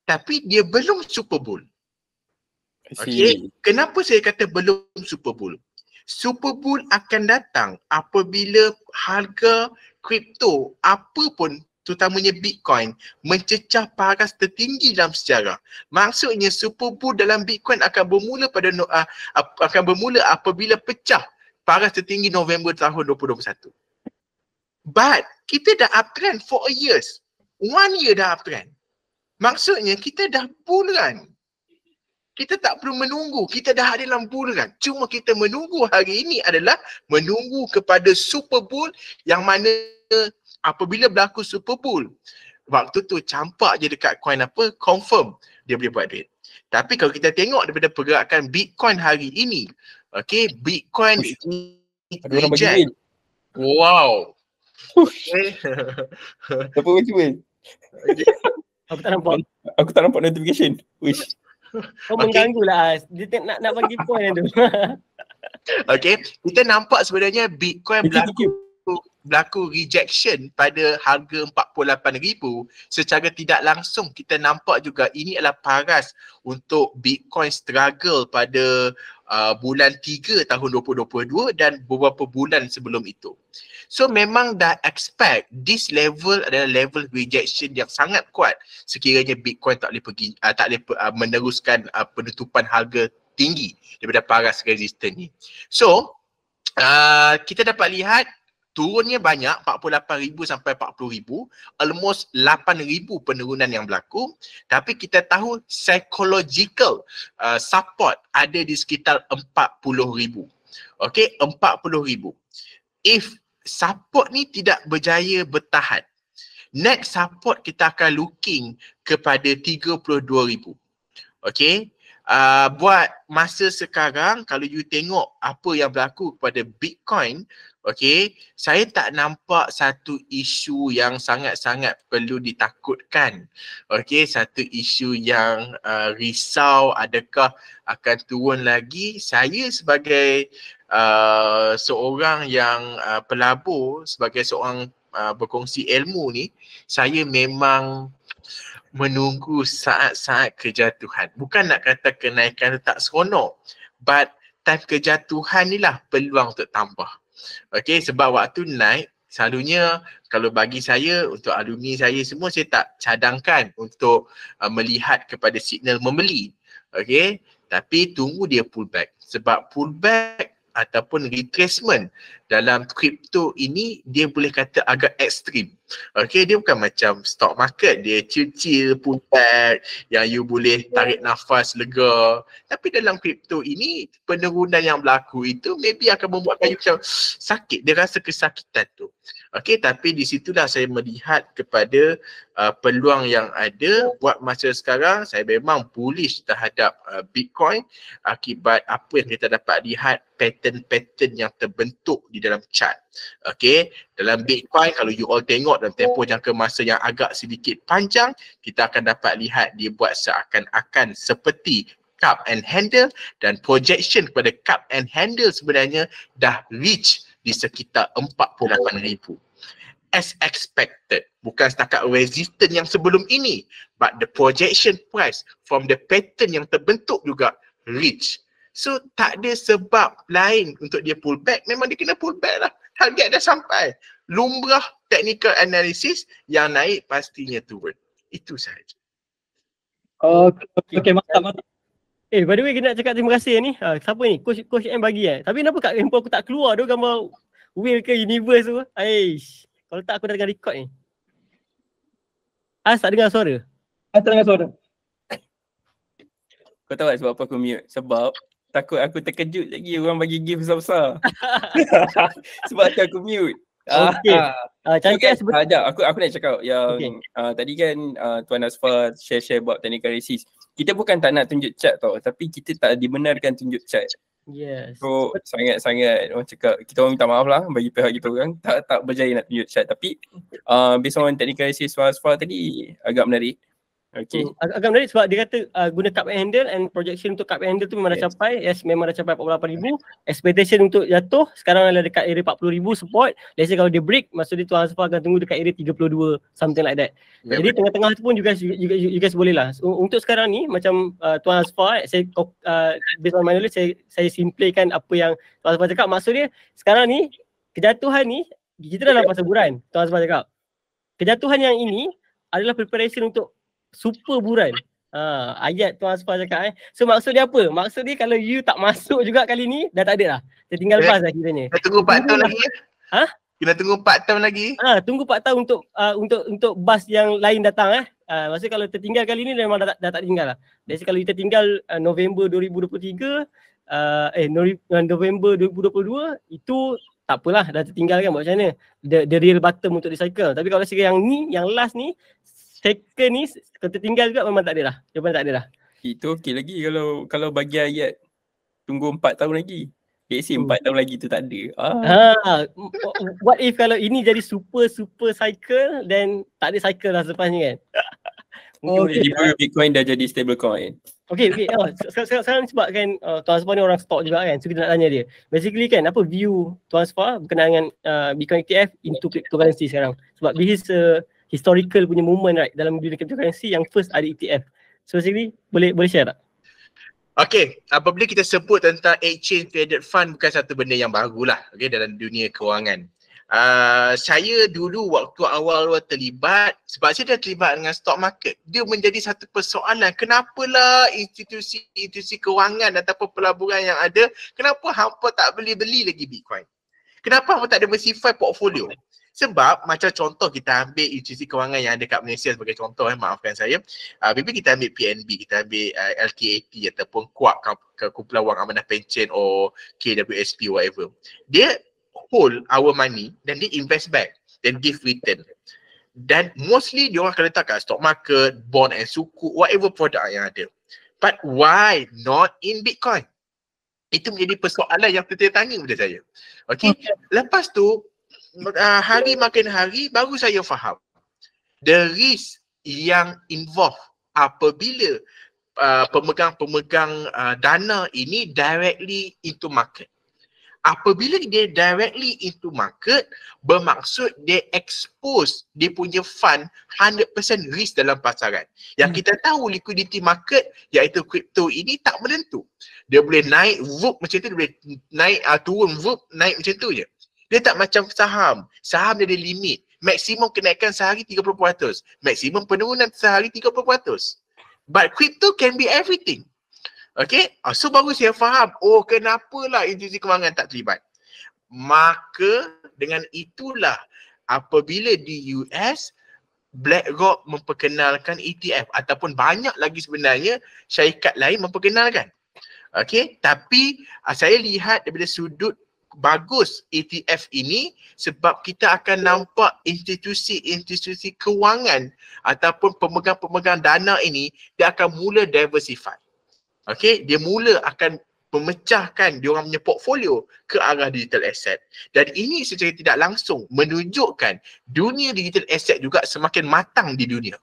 Tapi dia belum super bull. Okay, kenapa saya kata belum super bull? Super bull akan datang apabila harga kripto apapun, terutamanya Bitcoin, mencecah paras tertinggi dalam sejarah. Maksudnya super bull dalam Bitcoin akan bermula apabila pecah paras tertinggi November tahun 2021. But kita dah uptrend for a years. 1 year dah uptrend. Maksudnya kita dah bull run. Kita tak perlu menunggu, kita dah ada dalam bull run. Cuma kita menunggu hari ini adalah menunggu kepada super bull, yang mana apabila berlaku super bull, waktu tu campak je dekat coin apa, confirm dia boleh buat duit. Tapi kalau kita tengok daripada pergerakan Bitcoin hari ini, okay, Bitcoin reject. Wow. Okay. Apa bagi weh? Aku tak nampak. Aku tak nampak notification. Wish. Kau mengganggu lah. Dia nak bagi point tu. Okay, kita nampak sebenarnya Bitcoin berlaku rejection pada harga 48,000 secara tidak langsung. Kita nampak juga ini adalah paras untuk Bitcoin struggle pada bulan 3 tahun 2022 dan beberapa bulan sebelum itu. So memang dah expect this level adalah level rejection yang sangat kuat sekiranya Bitcoin tak boleh meneruskan penutupan harga tinggi daripada paras resistant ni. So kita dapat lihat turunnya banyak, 48,000 sampai 40,000, almost 8,000 penurunan yang berlaku. Tapi kita tahu psychological support ada di sekitar 40,000. Okay, 40,000. If support ni tidak berjaya bertahan, next support kita akan looking kepada 32,000. Okay, buat masa sekarang kalau you tengok apa yang berlaku kepada Bitcoin, okay, saya tak nampak satu isu yang sangat-sangat perlu ditakutkan. Okay, satu isu yang risau adakah akan turun lagi. Saya sebagai seorang yang pelabur, sebagai seorang berkongsi ilmu ni, saya memang menunggu saat-saat kejatuhan. Bukan nak kata kenaikan tu tak seronok, but time kejatuhan ni lah peluang untuk tambah. Okay, sebab waktu naik, selalunya kalau bagi saya, untuk alumni saya semua, saya tak cadangkan untuk melihat kepada signal membeli. Okay, tapi tunggu dia pullback. Sebab pullback ataupun retracement dalam kripto ini dia boleh kata agak ekstrim. Okay, dia bukan macam stock market, dia chill pullback yang you boleh tarik nafas lega. Tapi dalam kripto ini penurunan yang berlaku itu maybe akan membuatkan you macam sakit, dia rasa kesakitan tu. Okay, tapi di situlah saya melihat kepada peluang yang ada. Buat masa sekarang saya memang bullish terhadap Bitcoin akibat apa yang kita dapat lihat, pattern-pattern yang terbentuk di dalam chart. Okay, dalam Bitcoin kalau you all tengok dalam tempoh jangka masa yang agak sedikit panjang, kita akan dapat lihat dia buat seakan-akan seperti cup and handle, dan projection kepada cup and handle sebenarnya dah reach di sekitar 48,000. As expected, bukan setakat resistance yang sebelum ini, but the projection price from the pattern yang terbentuk juga reach. So tak ada sebab lain untuk dia pullback, memang dia kena pullback lah. Target dah sampai. Lumrah technical analysis, yang naik pastinya turun. Itu sahaja. Okay, mantap. By the way, kita nak cakap terima kasih ni. Siapa ni? Coach M bagi Tapi kenapa kat handphone aku tak keluar tu gambar wheel ke universe tu? Aish. Kalau tak aku dah tengah record ni. Tak dengar suara? Tak dengar suara. Kau tahu tak sebab apa aku mute? Sebab takut aku terkejut lagi orang bagi gift besar-besar. Sebab tu aku mute. Okey. So Cantik kan, sebetulnya. aku nak cakap yang Okey. tadi kan Tuan Asfar share buat technical analysis. Kita bukan tak nak tunjuk chart tau, tapi kita tak dibenarkan tunjuk chart. Yes. So sangat-sangat orang cakap, kita orang minta maaf lah bagi pihak kita orang tak berjaya nak tunjuk chart. Tapi based on technical analysis Tuan Asfar tadi agak menarik. Okay. Agak menarik sebab dia kata guna cup and handle and projection untuk cup and handle tu memang dah capai. Yes, memang dah capai 48,000. Expectation untuk jatuh sekarang adalah dekat area 40,000 support. Let's say kalau dia break, maksud dia Tuan Asfar akan tunggu dekat area 32, something like that. Jadi tengah-tengah tu pun you guys boleh lah. Untuk sekarang ni macam Tuan Asfar, saya based on my knowledge, saya simplekan apa yang Tuan Asfar cakap. Maksud dia sekarang ni kejatuhan ni kita dalam fasa buran. Tuan Asfar cakap kejatuhan yang ini adalah preparation untuk super buran. Ayat Tuan Asfar cakap So maksud dia apa? Maksud dia kalau you tak masuk juga kali ni, dah tak ada lah. Dia tinggal bas lah kiranya. Kita tunggu 4 tahun lagi. Kita tunggu 4 tahun lagi. Tunggu 4 tahun untuk bas yang lain datang maksudnya kalau tertinggal kali ni memang dah tak tinggal lah. Jadi kalau kita tinggal November 2023 November 2022 itu tak apalah, dah tertinggal kan, buat macam mana. The real bottom untuk recycle. Tapi kalau sekiranya yang ni, yang last ni, second ni kalau tertinggal juga memang tak ada lah. Jawapan tak ada lah. Itu okey lagi kalau bagi ayat tunggu 4 tahun lagi. Let's say 4 tahun lagi tu tak ada. What if kalau ini jadi super cycle, then tak ada cycle lah selepas ni kan. Jadi Bitcoin dah jadi stable coin. Okay. Sekarang sebab kan Tuan Asfar ni orang stock juga kan. So kita nak tanya dia. Basically kan, apa view Tuan Asfar berkenaan dengan Bitcoin ETF into cryptocurrency sekarang? Sebab this is historical punya moment right dalam dunia cryptocurrency yang first ada ETF. So basically boleh share tak? Okay, apabila kita sebut tentang exchange traded fund bukan satu benda yang barulah dalam dunia kewangan. Saya dulu waktu awal terlibat, sebab saya dah terlibat dengan stock market, dia menjadi satu persoalan, kenapalah institusi kewangan ataupun pelaburan yang ada, kenapa hampa tak beli lagi Bitcoin? Kenapa hampa tak diversify portfolio? Sebab macam contoh kita ambil institusi kewangan yang ada kat Malaysia sebagai contoh, maafkan saya. Maybe kita ambil PNB, kita ambil LTAT ataupun KUAP, Kumpulan Wang Amanah Pencen or KWSP whatever. Dia hold our money dan dia invest back dan give return. Dan mostly dia orang akan letak kat stock market, bond and sukuk, whatever product yang ada. But why not in Bitcoin? Itu menjadi persoalan yang tertanya pada saya. Okay. Lepas tu hari makin hari baru saya faham the risk yang involved apabila pemegang dana ini directly into market. Apabila dia directly into market, bermaksud dia expose dia punya fund 100% risk dalam pasaran. Yang kita tahu liquidity market iaitu crypto ini tak menentu. Dia boleh naik vup macam tu, dia boleh naik turun vup, naik macam tu je. Dia tak macam saham. Saham dia ada limit. Maksimum kenaikan sehari 30%. Maksimum penurunan sehari 30%. But crypto can be everything. Okay. So baru saya faham. Oh, kenapalah institusi kewangan tak terlibat. Maka dengan itulah apabila di US, BlackRock memperkenalkan ETF ataupun banyak lagi sebenarnya syarikat lain memperkenalkan. Okay. Tapi saya lihat daripada sudut bagus ETF ini sebab kita akan nampak institusi-institusi kewangan ataupun pemegang-pemegang dana ini dia akan mula diversify. Okay, dia mula akan memecahkan dia orang punya portfolio ke arah digital asset. Dan ini secara tidak langsung menunjukkan dunia digital asset juga semakin matang di dunia.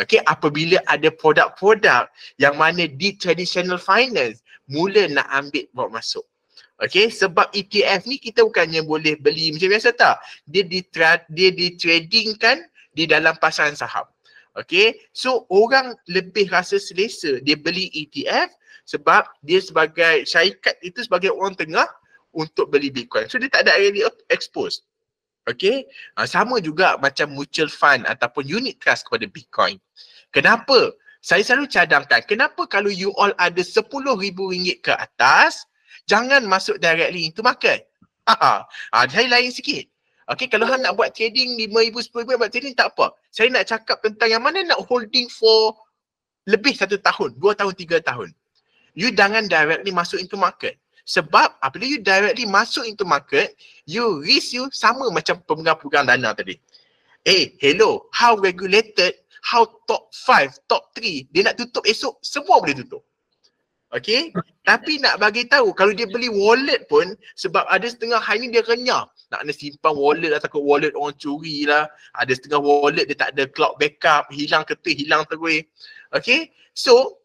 Okay, apabila ada produk-produk yang mana di traditional finance mula nak ambil bawa masuk. Okay, sebab ETF ni kita bukannya boleh beli macam biasa tak. Dia ditradingkan di dalam pasaran saham. Okay, so orang lebih rasa selesa dia beli ETF sebab dia sebagai syarikat itu sebagai orang tengah untuk beli Bitcoin. So dia tak ada really exposed. Okay, sama juga macam mutual fund ataupun unit trust kepada Bitcoin. Kenapa? Saya selalu cadangkan, kenapa kalau you all ada RM10,000 ke atas, jangan masuk directly into market. Saya lain sikit. Okay, kalau hang nak buat trading RM5,000, RM10,000 buat trading tak apa. Saya nak cakap tentang yang mana nak holding for lebih 1 tahun, 2 tahun, 3 tahun. you jangan directly masuk into market. Sebab apabila you directly masuk into market, risk you sama macam pemegang-pemegang dana tadi. Hello, how regulated, how top 5, top 3, dia nak tutup esok, semua boleh tutup. Okay, tapi nak bagi tahu kalau dia beli wallet pun, sebab ada setengah hari ni dia renyah nak kena simpan wallet lah, takut wallet orang curi lah. Ada setengah wallet dia tak ada cloud backup, hilang hilang terus. Okay, so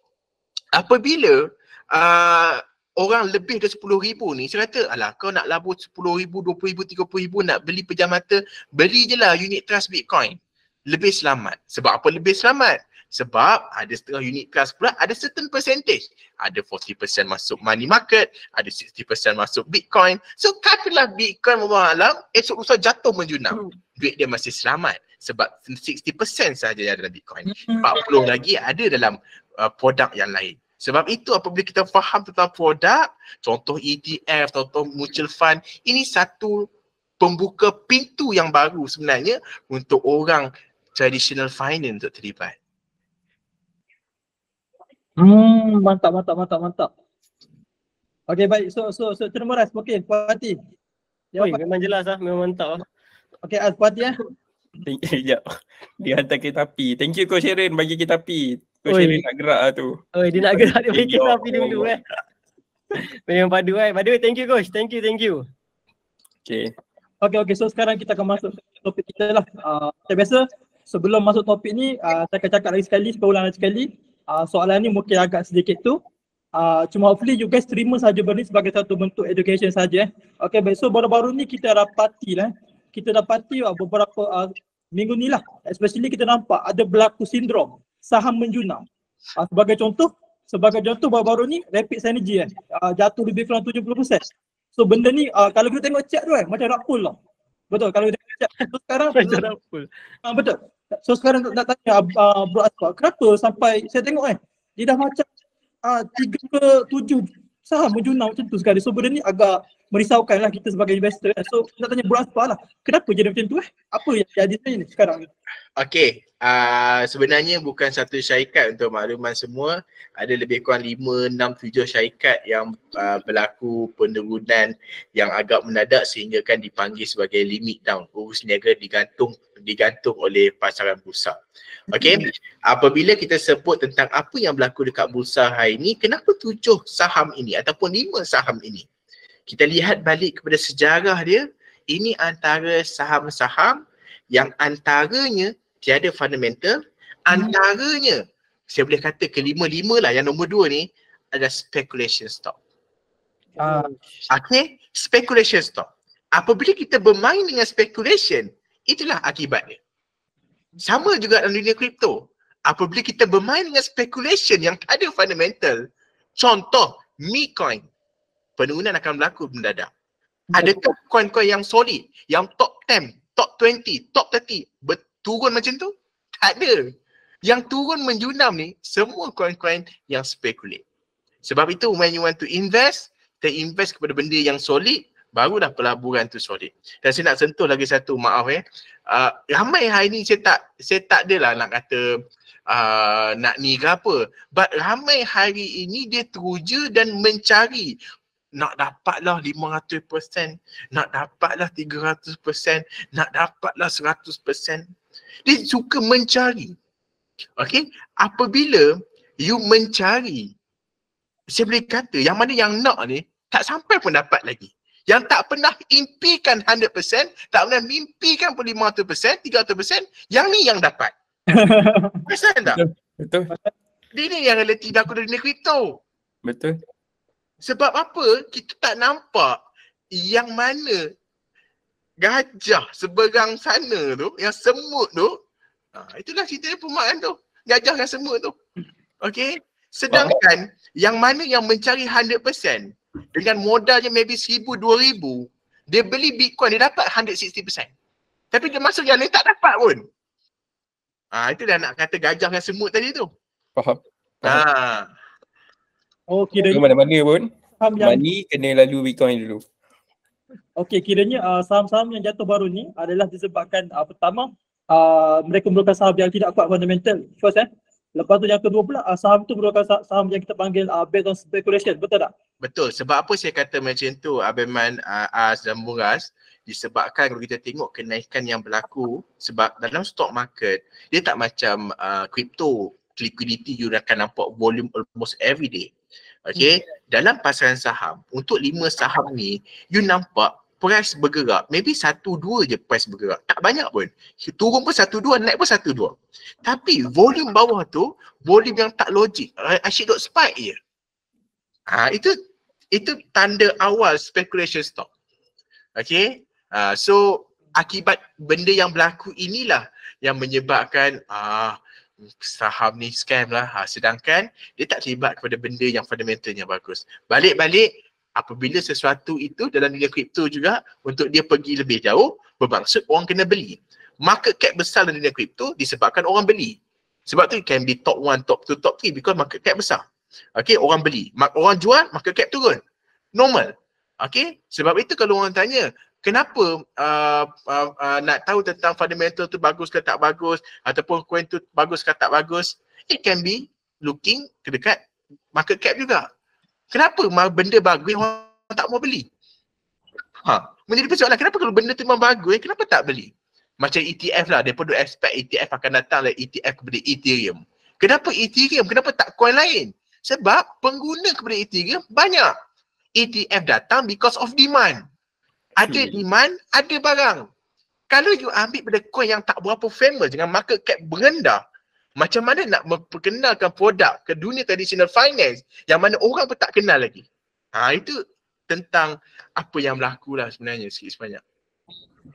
apabila orang lebih dari 10,000 ni, saya kata alah kau nak labur 10,000, 20,000, 30,000 nak beli pejam mata, beli je lah unit trust Bitcoin. Lebih selamat. Sebab apa lebih selamat? Sebab ada setengah unit trust pula ada certain percentage. Ada 40% masuk money market, ada 60% masuk Bitcoin. So katalah Bitcoin malam, esok lusa jatuh menjunam. Duit dia masih selamat. Sebab 60% sahaja yang ada dalam Bitcoin. 40 lagi ada dalam produk yang lain. Sebab itu apabila kita faham tentang produk, contoh ETF, contoh mutual fund, ini satu pembuka pintu yang baru sebenarnya untuk orang traditional finance untuk terlibat. Mantap. Okay, baik. So terima kasih. Okay, Puan Hati. Memang jelas lah, memang mantap lah. Okay, Puan Hati Sekejap. Dia hantar kereta api. Thank you Coach Sherin bagi kereta api. Coach Sherin nak gerak lah tu. Dia nak gerak, dia bagi kereta api dulu Memang padu By the way, thank you Coach. Thank you. Okay. So sekarang kita akan masuk ke topik kita lah. Macam biasa, sebelum masuk topik ni, saya akan cakap lagi sekali, ulang lagi sekali. Soalan ni mungkin agak sedikit tu. Cuma hopefully you guys terima saja benda ni sebagai satu bentuk education saja. Okay, baik. So baru-baru ni kita dapati beberapa minggu ni lah, especially kita nampak ada berlaku sindrom saham menjunam. Sebagai contoh baru-baru ni Rapid Synergy jatuh lebih kurang 70%. So benda ni kalau kita tengok chat tu macam nak pull lah. Betul, kalau kita tengok chat tu sekarang macam nak pull. Betul. So sekarang nak tanya Bro Asfar, kenapa sampai saya tengok dia dah macam 3 ke 7 saham menjunam macam tu sekali. So benda ni agak merisaukan lah kita sebagai investor. So nak tanya Bro Asfar lah, kenapa jadi macam tu Apa yang jadi ni sekarang? Okay, sebenarnya bukan satu syarikat untuk makluman semua. Ada lebih kurang 5, 6, 7 syarikat yang berlaku penurunan yang agak mendadak sehingga kan dipanggil sebagai limit down. Urus niaga digantung oleh pasaran bursa. Okay, apabila kita sebut tentang apa yang berlaku dekat bursa hari ini, kenapa 7 saham ini ataupun 5 saham ini? Kita lihat balik kepada sejarah dia, ini antara saham-saham yang antaranya tiada fundamental, antaranya saya boleh kata kelima-lima lah, yang nombor 2 ni adalah speculation stock. Okay, speculation stock. Apabila kita bermain dengan speculation, itulah akibat dia. Sama juga dalam dunia kripto. Apabila kita bermain dengan speculation yang tak ada fundamental, contoh Mecoin, penurunan akan berlaku mendadak. Adakah coin-coin yang solid, yang top 10, top 20, top 30 turun macam tu? Tak ada. Yang turun menjunam ni semua coin-coin yang speculate. Sebab itu when you want to invest, kita invest kepada benda yang solid, barulah pelaburan tu solid. Dan saya nak sentuh lagi satu, maaf ramai hari ni saya tak adalah nak kata nak ni ke apa. But ramai hari ini dia teruja dan mencari nak dapatlah 500%, nak dapatlah 300%, nak dapatlah 100%. Dia suka mencari. Okay, apabila you mencari, saya boleh kata yang mana yang nak ni tak sampai pun dapat lagi. Yang tak pernah impikan 100%, tak pernah mimpikan pun 500%, 300%, yang ni yang dapat. Perasan tak? Betul. Dia ni yang realiti berlaku dalam dunia kripto. Betul. Sebab apa? Kita tak nampak yang mana gajah seberang sana tu, yang semut tu, itulah cerita perumahan tu. Gajah yang semut tu. Okay? Sedangkan yang mana yang mencari 100% dengan modalnya maybe 1,000, 2,000, dia beli Bitcoin, dia dapat 160%. Tapi dia masuk yang lain tak dapat pun. Itu dah nak kata gajah dengan semut tadi tu. Faham. Kiranya mana-mana pun yang money kena lalu Bitcoin dulu. Kiranya saham-saham yang jatuh baru ni adalah disebabkan pertama mereka merupakan saham yang tidak kuat fundamental. First Lepas tu yang kedua pula saham tu merupakan saham yang kita panggil based on speculation, betul tak? Betul. Sebab apa saya kata macam tu, Abiman, AS dan Muras, disebabkan kalau kita tengok kenaikan yang berlaku, sebab dalam stock market, dia tak macam crypto, liquidity you akan nampak volume almost every day. Okay, dalam pasaran saham, untuk 5 saham ni, you nampak price bergerak, maybe 1-2 je price bergerak, tak banyak pun. Turun pun 1-2, naik pun 1-2. Tapi volume bawah tu, volume yang tak logik, asyik duk spike je. Itu tanda awal speculation stock. Okay, so akibat benda yang berlaku inilah yang menyebabkan saham ni scam lah. Sedangkan dia tak terlibat kepada benda yang fundamentalnya bagus. Balik-balik, apabila sesuatu itu dalam dunia kripto juga, untuk dia pergi lebih jauh, bermaksud orang kena beli. Market cap besar dalam dunia kripto disebabkan orang beli. Sebab tu can be top 1, top 2, top 3 because market cap besar. Okay, orang beli. Orang jual, market cap turun. Normal. Okay, sebab itu kalau orang tanya, kenapa nak tahu tentang fundamental tu bagus ke tak bagus, ataupun coin tu bagus ke tak bagus, it can be looking ke dekat market cap juga. Kenapa benda bagus orang tak mau beli? Menjadi persoalan, kenapa kalau benda tu memang bagus, kenapa tak beli? Macam ETF lah, mereka duk expect ETF akan datang lah, ETF kepada Ethereum. Kenapa Ethereum? Kenapa tak coin lain? Sebab pengguna kepada Ethereum banyak. ETF datang because of demand. Ada demand, ada barang. Kalau you ambil pada coin yang tak berapa famous dengan market cap berendah, macam mana nak memperkenalkan produk ke dunia traditional finance yang mana orang pun tak kenal lagi? Itu tentang apa yang berlaku lah sebenarnya sikit sebanyak.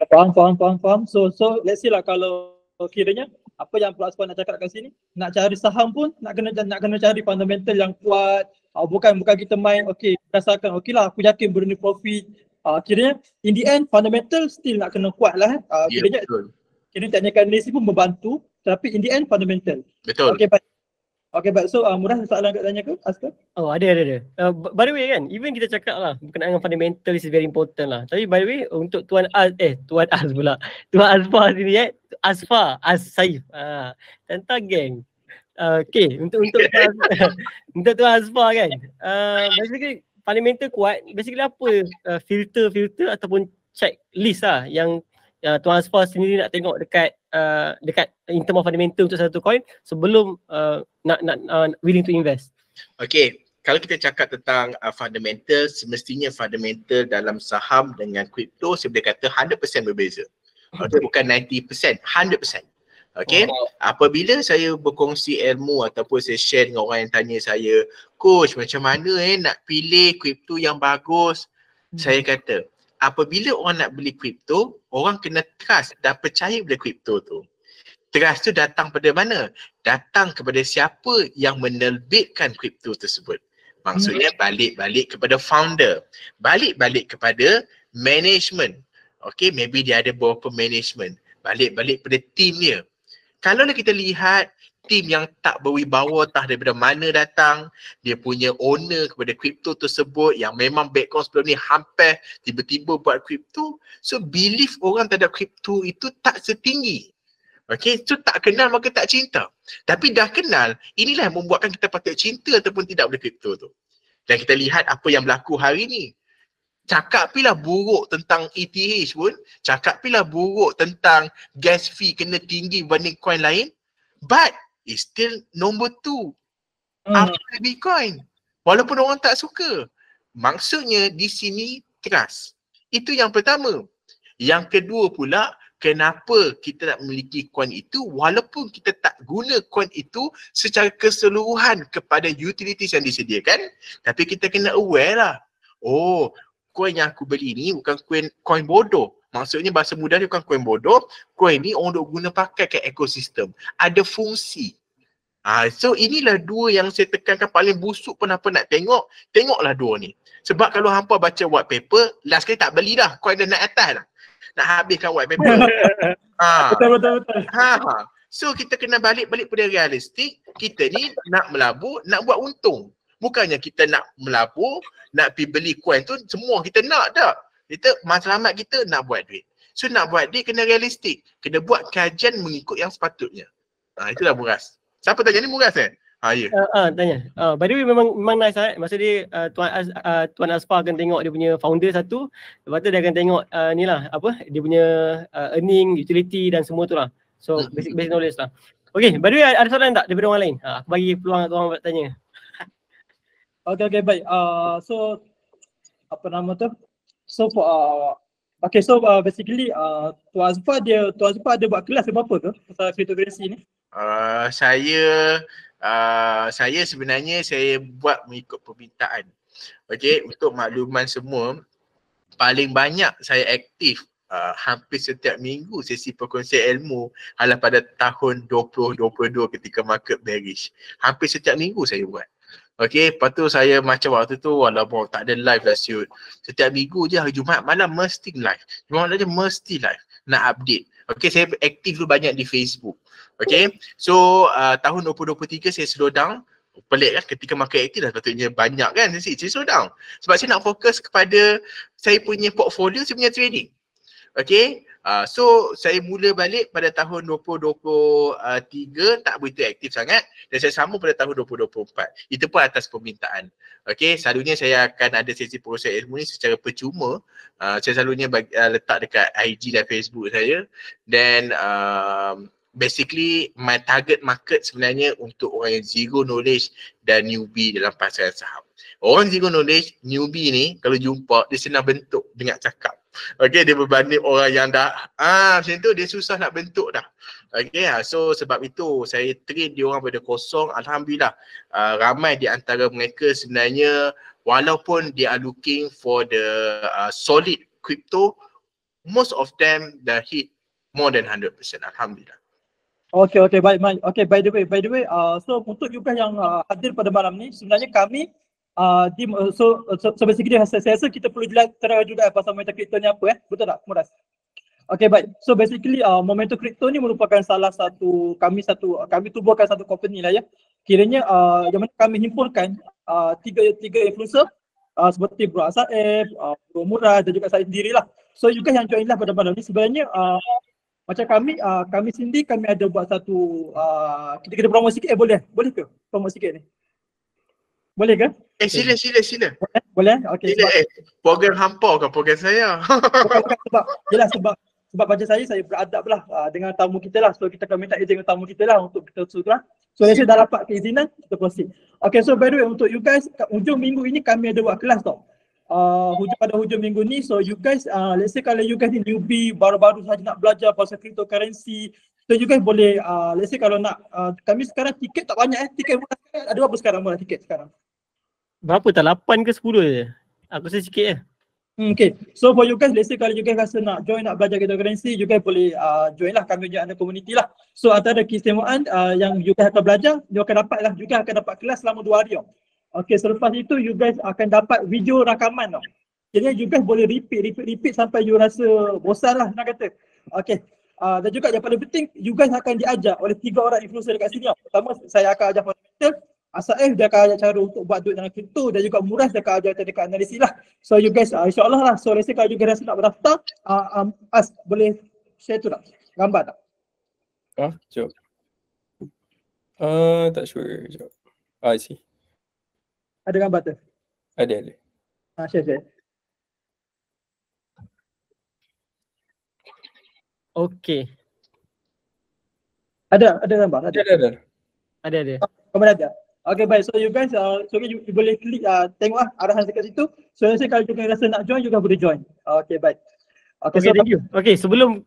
Faham. So let's say lah kalau kiranya apa yang Pak Asfar nak cakap kat sini, nak cari saham pun nak kena cari fundamental yang kuat. Bukan kita main berdasarkan lah aku yakin benda ni profit. Kiranya in the end fundamental still nak kena kuat lah. Kiranya teknikal analysis pun membantu, tapi in the end fundamental. Betul. Okay, baik. So Murah soalan nak tanya ke Askar? Oh, ada. By the way kan, even kita cakap lah berkenaan dengan fundamental is very important lah. Tapi by the way, untuk Tuan Asfar sini Asfar Saif. Tentang geng. Okay, untuk Tuan Asfar kan. Basically fundamental kuat, basically apa filter ataupun checklist lah yang Tuan Asfar sendiri nak tengok dekat in term of fundamental untuk satu coin sebelum nak willing to invest. Okay, kalau kita cakap tentang fundamental, semestinya fundamental dalam saham dengan kripto saya boleh kata 100% berbeza. Okay, bukan 90%, 100%. Okay, apabila saya berkongsi ilmu ataupun saya share dengan orang yang tanya saya, coach macam mana nak pilih kripto yang bagus? Saya kata, apabila orang nak beli kripto, orang kena trust dan percaya pada kripto tu. Trust tu datang pada mana? Datang kepada siapa yang menerbitkan kripto tersebut. Maksudnya balik-balik kepada founder. Balik-balik kepada management. Okay, maybe dia ada beberapa management. Balik-balik pada team dia. Kalau kita lihat tim yang tak berwibawa entah daripada mana datang, dia punya owner kepada kripto tersebut yang memang background sebelum ni hampir tiba-tiba buat kripto, so belief orang terhadap kripto itu tak setinggi. Okay, so tak kenal maka tak cinta. Tapi dah kenal, inilah yang membuatkan kita patut cinta ataupun tidak pada kripto tu. Dan kita lihat apa yang berlaku hari ni. Cakap pilah buruk tentang ETH pun, cakap pilah buruk tentang gas fee kena tinggi berbanding coin lain, but it's still number 2 after Bitcoin. Walaupun orang tak suka. Maksudnya di sini trust. Itu yang pertama. Yang kedua pula, kenapa kita nak memiliki coin itu walaupun kita tak guna coin itu secara keseluruhan kepada utilities yang disediakan, tapi kita kena aware lah. Oh, coin yang aku beli ni bukan coin bodoh. Maksudnya bahasa mudah dia bukan coin bodoh. Coin ni orang duk guna pakai ke ekosistem. Ada fungsi. So inilah dua yang saya tekankan paling busuk pun apa nak tengok. Tengoklah dua ni. Sebab kalau hampa baca white paper, last kali tak beli dah. Coin dah naik atas dah. Nak habiskan white paper. Betul. So kita kena balik-balik pada realistik. Kita ni nak melabur, nak buat untung. Bukannya kita nak melabur, nak pergi beli coin tu, semua kita nak tak. Kita matlamat kita nak buat duit. So nak buat duit kena realistik. Kena buat kajian mengikut yang sepatutnya. Itulah Muras. Siapa tanya ni Muras ya. Tanya. By the way memang nice Maksud dia Tuan Asfar akan tengok dia punya founder satu. Lepas tu dia akan tengok ni lah dia punya earning, utility dan semua tu lah. So basic knowledge lah. Okay, by the way ada soalan tak daripada orang lain? Aku bagi peluang orang tanya. Okay, baik. So apa nama tu? So basically Tuan Azfar ada buat kelas berapa tu pasal cryptocurrency ni? Saya sebenarnya saya buat mengikut permintaan. Okey, untuk makluman semua, paling banyak saya aktif hampir setiap minggu sesi perkongsian ilmu adalah pada tahun 2022 ketika market bearish. Hampir setiap minggu saya buat. Okey, lepas tu saya macam waktu tu walaupun tak ada live lah siut. Setiap minggu je hari Jumaat malam mesti live. Jumaat malam je mesti live nak update. Okey, saya aktif dulu banyak di Facebook. Okay, so tahun 2023 saya slow down. Pelik kan, ketika market aktif dah patutnya banyak kan, saya slow down. Sebab saya nak fokus kepada saya punya portfolio, saya punya trading. Okay, so saya mula balik pada tahun 2023 tak begitu aktif sangat dan saya sambung pada tahun 2024. Itu pun atas permintaan. Okay, selalunya saya akan ada sesi perkongsian ilmu ni secara percuma. Saya selalunya letak dekat IG dan Facebook saya. Dan basically my target market sebenarnya untuk orang yang zero knowledge dan newbie dalam pasaran saham. Orang zero knowledge, newbie ni kalau jumpa dia senang bentuk dengan cakap. Okay, dia berbanding orang yang dah macam tu dia susah nak bentuk dah. Okay, so sebab itu saya train dia orang pada kosong. Alhamdulillah ramai di antara mereka sebenarnya walaupun they are looking for the solid crypto, most of them dah hit more than 100%. Alhamdulillah. Okay, baik. Okay, by the way, so untuk you guys yang hadir pada malam ni, sebenarnya kami so basically saya rasa kita perlu terang juga pasal momentum kripto ni apa betul tak Muras? Okay, baik. So basically momentum kripto ni merupakan salah satu kami tubuhkan satu company lah ya. Kiranya yang mana kami himpunkan tiga influencer seperti Bro Asaif, Bro Muras dan juga saya sendirilah. So you guys yang join lah pada malam ni sebenarnya macam kami sendiri kami ada buat satu kita promo sikit boleh ke promo sikit ni? Boleh ke? Sila. Boleh? Okey. Program hampa ke program saya? sebab macam saya beradab lah dengan tamu kita lah. So kita akan minta izin dengan tamu kita lah untuk kita suruh lah. So let's say dah dapat keizinan kita proceed. Okay, so by the way untuk you guys hujung minggu ini kami ada buat kelas tau. Hujung minggu ni, so you guys let's say kalau you guys ni newbie baru-baru saja nak belajar pasal cryptocurrency, so you guys boleh let's say kalau nak kami sekarang tiket tak banyak tiket murah sekarang. Ada berapa sekarang murah tiket sekarang? Berapa tak? 8 ke 10 je? Aku rasa sikit je. Okay, so for you guys, let's say kalau you guys rasa nak join nak belajar cryptocurrency, you guys boleh join lah, kami juga ada community lah. So antara keistimewaan yang you guys akan belajar, you akan dapat lah, you guys akan dapat kelas selama 2 hari. Okay, selepas itu you guys akan dapat video rakaman tau. Jadi you guys boleh repeat sampai you rasa bosan lah nak kata. Okay, dan juga yang paling penting you guys akan diajar oleh 3 orang influencer dekat sini. Pertama saya akan ajar fundamental, Asaif dia akan ajar cara untuk buat duit dalam kripto dan juga Muras dia akan ajar dekat analisis lah. So you guys insyaAllah lah, so let's say kalau you guys rasa nak berdaftar, boleh share tu tak? Gambar tak? Jom. Tak sure. Jom. I see. Ada gambar tu? Ada. Share. Okay. Ada gambar? Ada. Kamera ada? Okay, baik. So you guys, you boleh klik tengok arahan dekat situ. So let's say kalau you guys rasa nak join, you guys boleh join. Okay, baik. Okay, so thank you. Okay, sebelum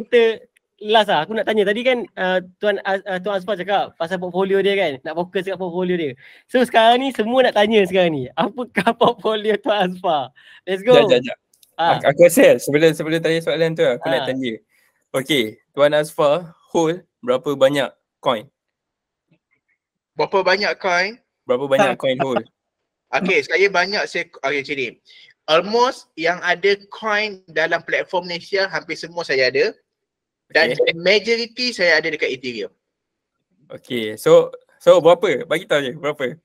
kita last aku nak tanya tadi kan Tuan Asfar cakap pasal portfolio dia kan, nak fokus dekat portfolio dia. So sekarang ni semua nak tanya sekarang ni, apakah portfolio Tuan Asfar? Let's go. Sekejap. Aku rasa sebelum tanya soalan tu aku nak tanya. Okay, Tuan Asfar hold berapa banyak coin? Berapa banyak coin? Berapa banyak coin hold? Okay, saya banyak okay macam ni. Almost yang ada coin dalam platform Malaysia hampir semua saya ada. Dan majority saya ada dekat Ethereum. Okay, so berapa? Bagi tahu je berapa?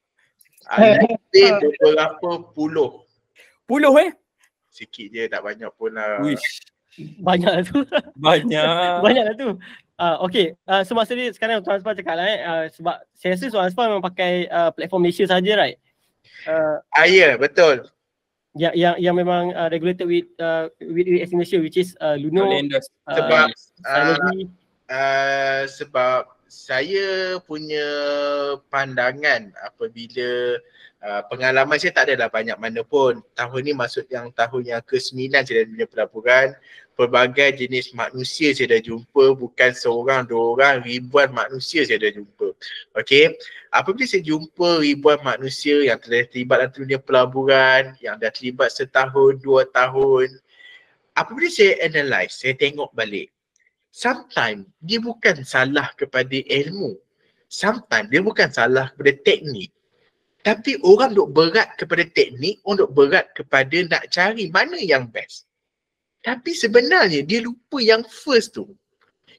Lebih beberapa puluh. Puluh Sikit je, tak banyak pun lah. Wish. Banyak lah tu. Banyak. Banyak lah tu. Okay, so masa ni sekarang Tuan Asfar cakap lah sebab saya rasa Tuan Asfar memang pakai platform Malaysia saja, right? Ya, betul. Yang memang regulated with UX Malaysia, which is Luno, Sebab Synology. sebab saya punya pandangan apabila pengalaman saya tak adalah banyak mana pun. Tahun ni masuk tahun yang ke-9 saya dah dunia pelaburan. Pelbagai jenis manusia saya dah jumpa, bukan seorang, dua orang, ribuan manusia saya dah jumpa. Okay, apabila saya jumpa ribuan manusia yang telah terlibat dalam dunia pelaburan, yang dah terlibat setahun, 2 tahun, apabila saya analyse, saya tengok balik, sometimes dia bukan salah kepada ilmu, sometimes dia bukan salah kepada teknik, tapi orang duk berat kepada teknik, orang duk berat kepada nak cari mana yang best. Tapi sebenarnya dia lupa yang first tu.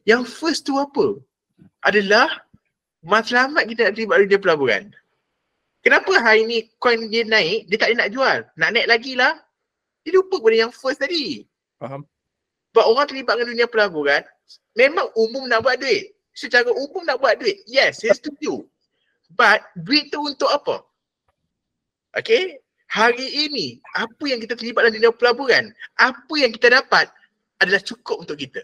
Yang first tu apa? Adalah matlamat kita nak terlibat dunia pelaburan. Kenapa hari ni coin dia naik, dia tak ada nak jual? Nak naik lagi lah. Dia lupa pada yang first tadi. Faham. Sebab orang terlibat dengan dunia pelaburan, memang umum nak buat duit. Secara umum nak buat duit. Yes, saya setuju. But duit tu untuk apa? Okay? Hari ini, apa yang kita terlibat dalam dunia pelaburan, apa yang kita dapat adalah cukup untuk kita.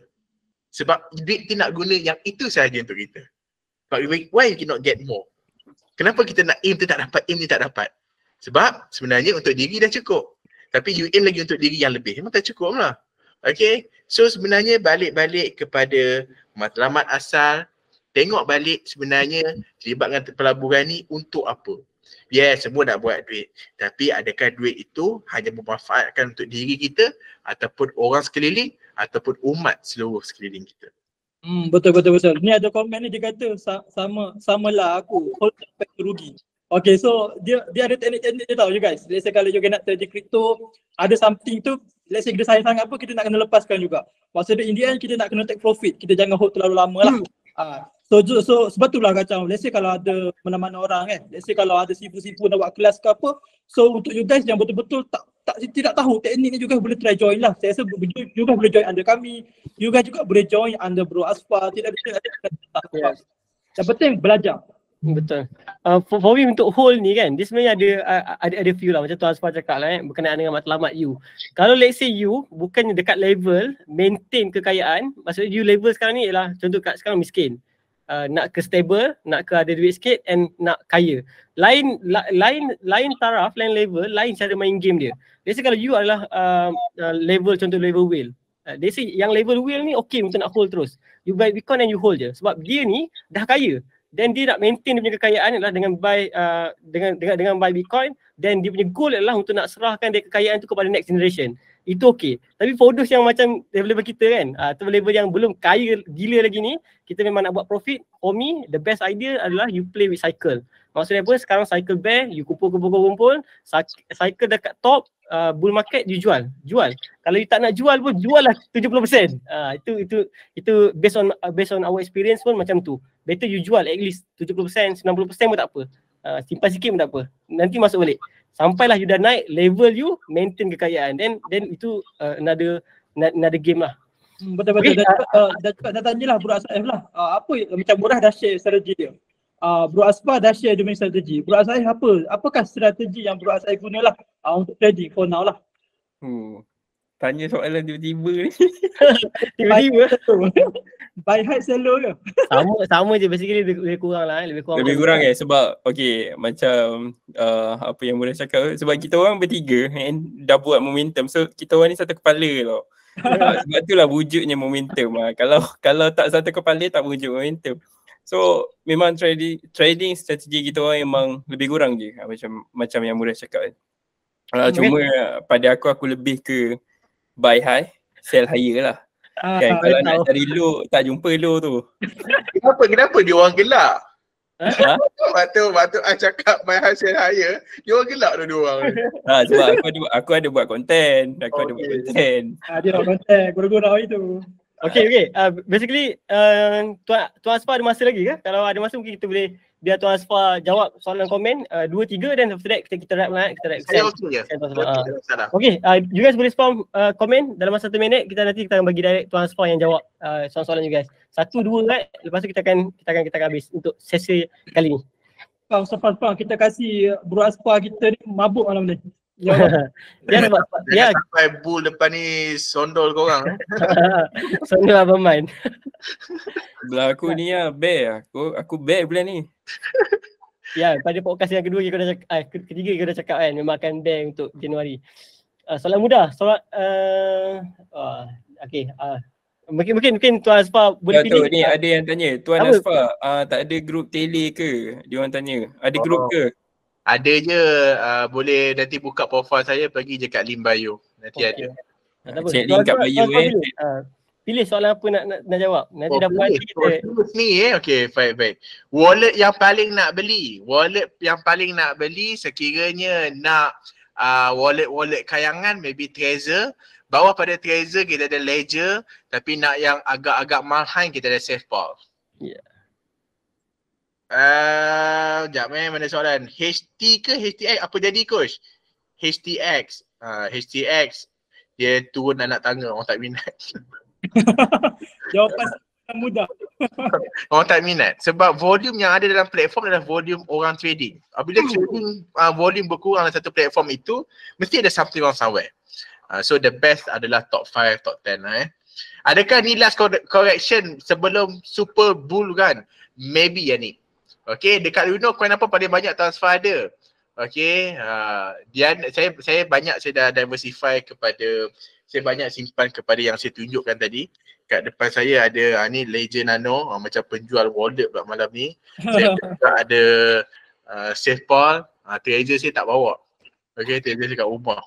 Sebab duit kita nak guna yang itu sahaja untuk kita. But why you cannot get more? Kenapa kita nak aim tu tak dapat, aim ni tak dapat? Sebab sebenarnya untuk diri dah cukup. Tapi you aim lagi untuk diri yang lebih, memang tak cukup lah. Okay, so sebenarnya balik-balik kepada matlamat asal, tengok balik sebenarnya terlibat dengan pelaburan ni untuk apa? Yes, semua nak buat duit. Tapi adakah duit itu hanya memanfaatkan untuk diri kita ataupun orang sekeliling ataupun umat seluruh sekeliling kita? Betul. Ni ada komen ni, dia kata samalah aku, hold sampai rugi. Okay, so dia ada teknik-teknik dia tahu you guys. Let's say kalau you nak trade crypto, ada something tu, let's say kita sayang sangat apa, kita nak kena lepaskan juga. Maksudnya in the end kita nak kena take profit, kita jangan hold terlalu lama lah. So sebab itulah macam let's say kalau ada mana-mana orang kan, let's say kalau ada sifu-sifu nak buat kelas ke apa, so untuk you guys yang betul-betul tidak tahu teknik ni juga boleh try join lah. Saya rasa you guys boleh join under kami, you guys juga boleh join under Bro Asfar, tidak ada. Yang penting belajar. Betul. For me untuk hold ni kan, dia sebenarnya ada few lah macam Tuan Asfar cakap lah berkenaan dengan matlamat you. Kalau let's say you bukannya dekat level maintain kekayaan, maksudnya you level sekarang ni ialah contoh kat sekarang miskin. Nak ke stable, nak ke ada duit sikit and nak kaya. Lain taraf, lain level, lain cara main game dia. Let's say kalau you adalah level contoh level whale. Let's say yang level whale ni okay untuk nak hold terus. You buy Bitcoin and you hold je. Sebab dia ni dah kaya. Dan dia nak maintain dia punya kekayaan adalah dengan buy dengan buy Bitcoin, dan dia punya goal adalah untuk nak serahkan dia kekayaan tu kepada next generation. Itu okey. Tapi for those yang macam level kita kan, atau level yang belum kaya gila lagi ni, kita memang nak buat profit. For me, the best idea adalah you play with cycle. Maksudnya apa? Sekarang cycle bear, you kumpul, cycle dekat top, bull market you jual. Kalau you tak nak jual pun, jual lah 70%. Itu based on our experience pun macam tu. Better you jual at least 70%, 90% pun tak apa. Simpan sikit pun tak apa. Nanti masuk balik. Sampailah you dah naik level, you maintain kekayaan. Then itu another game lah. Betul. Dah tanyalah Bro Asfar lah. Apa macam Murah dah share strategi dia. Bro Asfar dah share dia punya strategi. Bro Asfar apakah strategi yang Bro Asfar gunalah untuk trading for now lah? Tanya soalan tiba-tiba ni. Tiba-tiba. Buy high sell low ke? Sama je basically, lebih kurang lah. Lebih kurang sebab okay macam apa yang Murah cakap, sebab kita orang bertiga dah buat momentum, so kita orang ni satu kepala tau. Sebab itulah wujudnya momentum. Kalau tak satu kepala tak wujud momentum. So memang trading strategi kita orang memang lebih kurang je macam yang Murah cakap. Cuma pada aku lebih ke buy high, sell higher lah. Kan kalau nak cari low, tak jumpa low tu. Kenapa dia orang gelak? Waktu cakap buy high sell higher, dia orang gelak dua orang. Sebab aku ada buat konten. Dia buat konten, gurau-gurau itu. Okay. Basically Tuan Asfar ada masa lagi ke? Kalau ada masa mungkin kita boleh biar Tuan Asfar jawab soalan komen 2-3 dan after that kita wrap lah. Kita wrap. Saya okey je. Okay, you guys boleh spam komen dalam masa 1 minit. Kita akan bagi direct Tuan Asfar yang jawab soalan-soalan you guys. 1-2 right? Lepas tu kita akan habis untuk sesi kali ni. Faham, kita kasih Bro Asfar kita ni mabuk malam ni. Ya. Jangan sampai bull depan ni sondol korang. Sondol Abang Man. Belah aku ni lah bear. Aku bear bulan ni. Ya, pada podcast yang kedua ketiga kita dah cakap kan memang akan bear untuk Januari. Soalan mudah. Mungkin Tuan Asfar boleh pilih. Ni ada yang tanya, Tuan Asfar tak ada grup tele ke? Dia orang tanya. Ada grup ke? Ada je, boleh nanti buka profile saya, pergi je kat link bio. Nanti ada. Cek link kat bio Pilih soalan apa nak jawab. Nanti dah puas kita. Ni okey, baik. Wallet yang paling nak beli sekiranya nak wallet kayangan, maybe Trezor. Bawah pada Trezor kita ada Ledger, tapi nak yang agak-agak mahal kita ada SafePal. Ya. Sekejap mana soalan. HT ke HTX? Apa jadi coach? HTX. HTX dia turun anak tangga, orang tak minat. Jawapan mudah. Orang tak minat. Sebab volume yang ada dalam platform adalah volume orang trading. Apabila trading volume berkurang dalam satu platform itu, mesti ada something wrong somewhere. So the best adalah top 5, top 10 Adakah ni last correction sebelum super bull kan? Maybe ya ni. Okay, dekat Luno coin apa paling banyak transfer ada? Okay, saya dah diversify kepada, saya banyak simpan kepada yang saya tunjukkan tadi. Kat depan saya ada ni Ledger Nano, macam penjual wallet pula malam ni. Saya juga ada SafePal, Trezor saya tak bawa. Okay, Trezor saya kat rumah.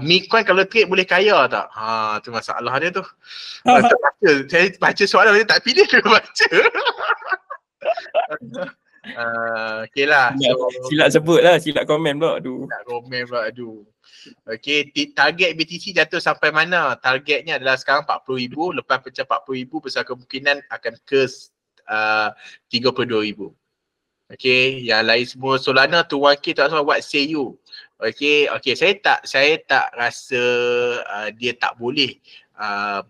Micoin kalau trade boleh kaya tak? Tu masalah dia tu. Saya baca soalan saya tak pilih dia baca. Okay lah. Silap sebut lah, silap komen pula. Okay, target BTC jatuh sampai mana? Targetnya adalah sekarang 40,000. Lepas pecah 40,000 besar kemungkinan akan ke 32,000. Okay, yang lain semua Solana tu 1K tak salah, what say you? Okay, saya tak rasa dia tak boleh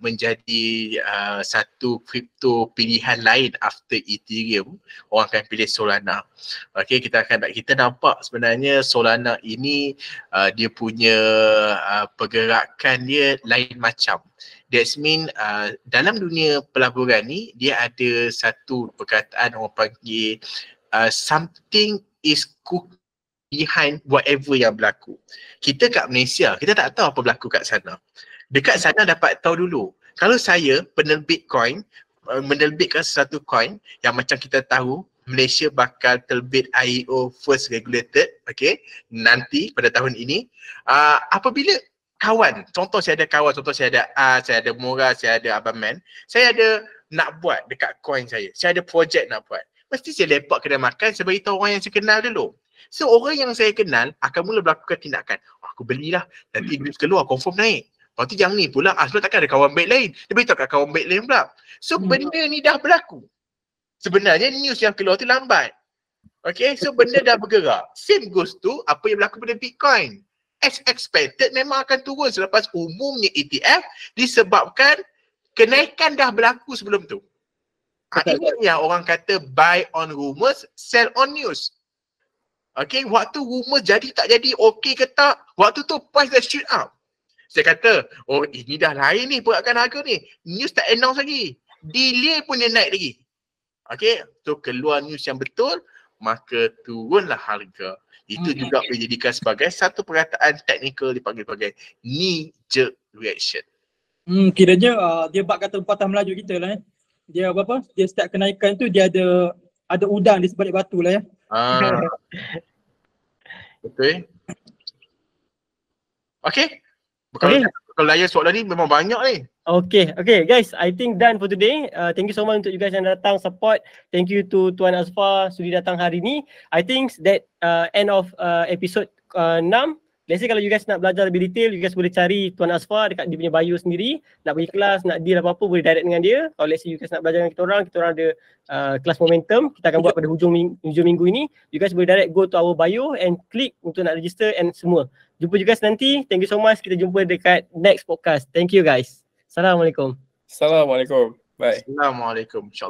menjadi satu kripto pilihan lain after Ethereum. Orang akan pilih Solana. Okay, kita nampak sebenarnya Solana ini dia punya pergerakan dia lain macam. That's mean dalam dunia pelaburan ni dia ada satu perkataan orang panggil something is cooked behind whatever yang berlaku. Kita kat Malaysia, kita tak tahu apa berlaku kat sana. Dekat sana dapat tahu dulu. Kalau saya penerbit coin, menerbitkan sesuatu coin yang macam kita tahu Malaysia bakal terbit IEO first regulated, okay, nanti pada tahun ini. Apabila kawan, contoh saya ada kawan, contoh saya ada saya ada Mora, saya ada Abang Man, saya ada nak buat dekat coin saya ada projek nak buat. Mesti saya lepak kedai makan, saya beritahu orang yang saya kenal dulu. So orang yang saya kenal akan mula melakukan tindakan. Aku belilah, nanti duit keluar confirm naik. Lepas tu yang ni pula, sebab takkan ada kawan baik lain. Dia beritahu kat kawan baik lain pula. So benda ni dah berlaku. Sebenarnya news yang keluar tu lambat. Okay, so benda dah bergerak. Same goes to apa yang berlaku pada Bitcoin. As expected memang akan turun selepas umumnya ETF disebabkan kenaikan dah berlaku sebelum tu. Ini yang orang kata buy on rumors, sell on news. Okay, waktu rumor jadi tak jadi, okey ke tak, waktu tu price dah shoot up. Saya kata, oh ini dah lain ni pergerakan harga ni. News tak announce lagi. Delay pun dia naik lagi. Okay, so keluar news yang betul, maka turunlah harga. Itu juga boleh dijadikan sebagai satu perkataan teknikal dipanggil sebagai knee-jerk reaction. Kiranya dia bak kata patah Melayu kita lah Dia apa? Dia start kenaikan tu dia ada udang di sebalik batu lah ya. Betul. Okay. Kalau layan soalan ni memang banyak ni. Okay guys, I think done for today. Thank you so much untuk you guys yang datang support. Thank you to Tuan Asfar sudi datang hari ni. I think that end of episode 6 Let's say kalau you guys nak belajar lebih detail, you guys boleh cari Tuan Asfar dekat dia punya bio sendiri. Nak pergi kelas, nak deal apa-apa boleh direct dengan dia. Kalau let's say you guys nak belajar dengan kita orang ada kelas momentum. Kita akan buat pada hujung minggu ini. You guys boleh direct go to our bio and click untuk nak register and semua. Jumpa you guys nanti. Thank you so much. Kita jumpa dekat next podcast. Thank you guys. Assalamualaikum. Assalamualaikum. Bye. Assalamualaikum. InsyaAllah.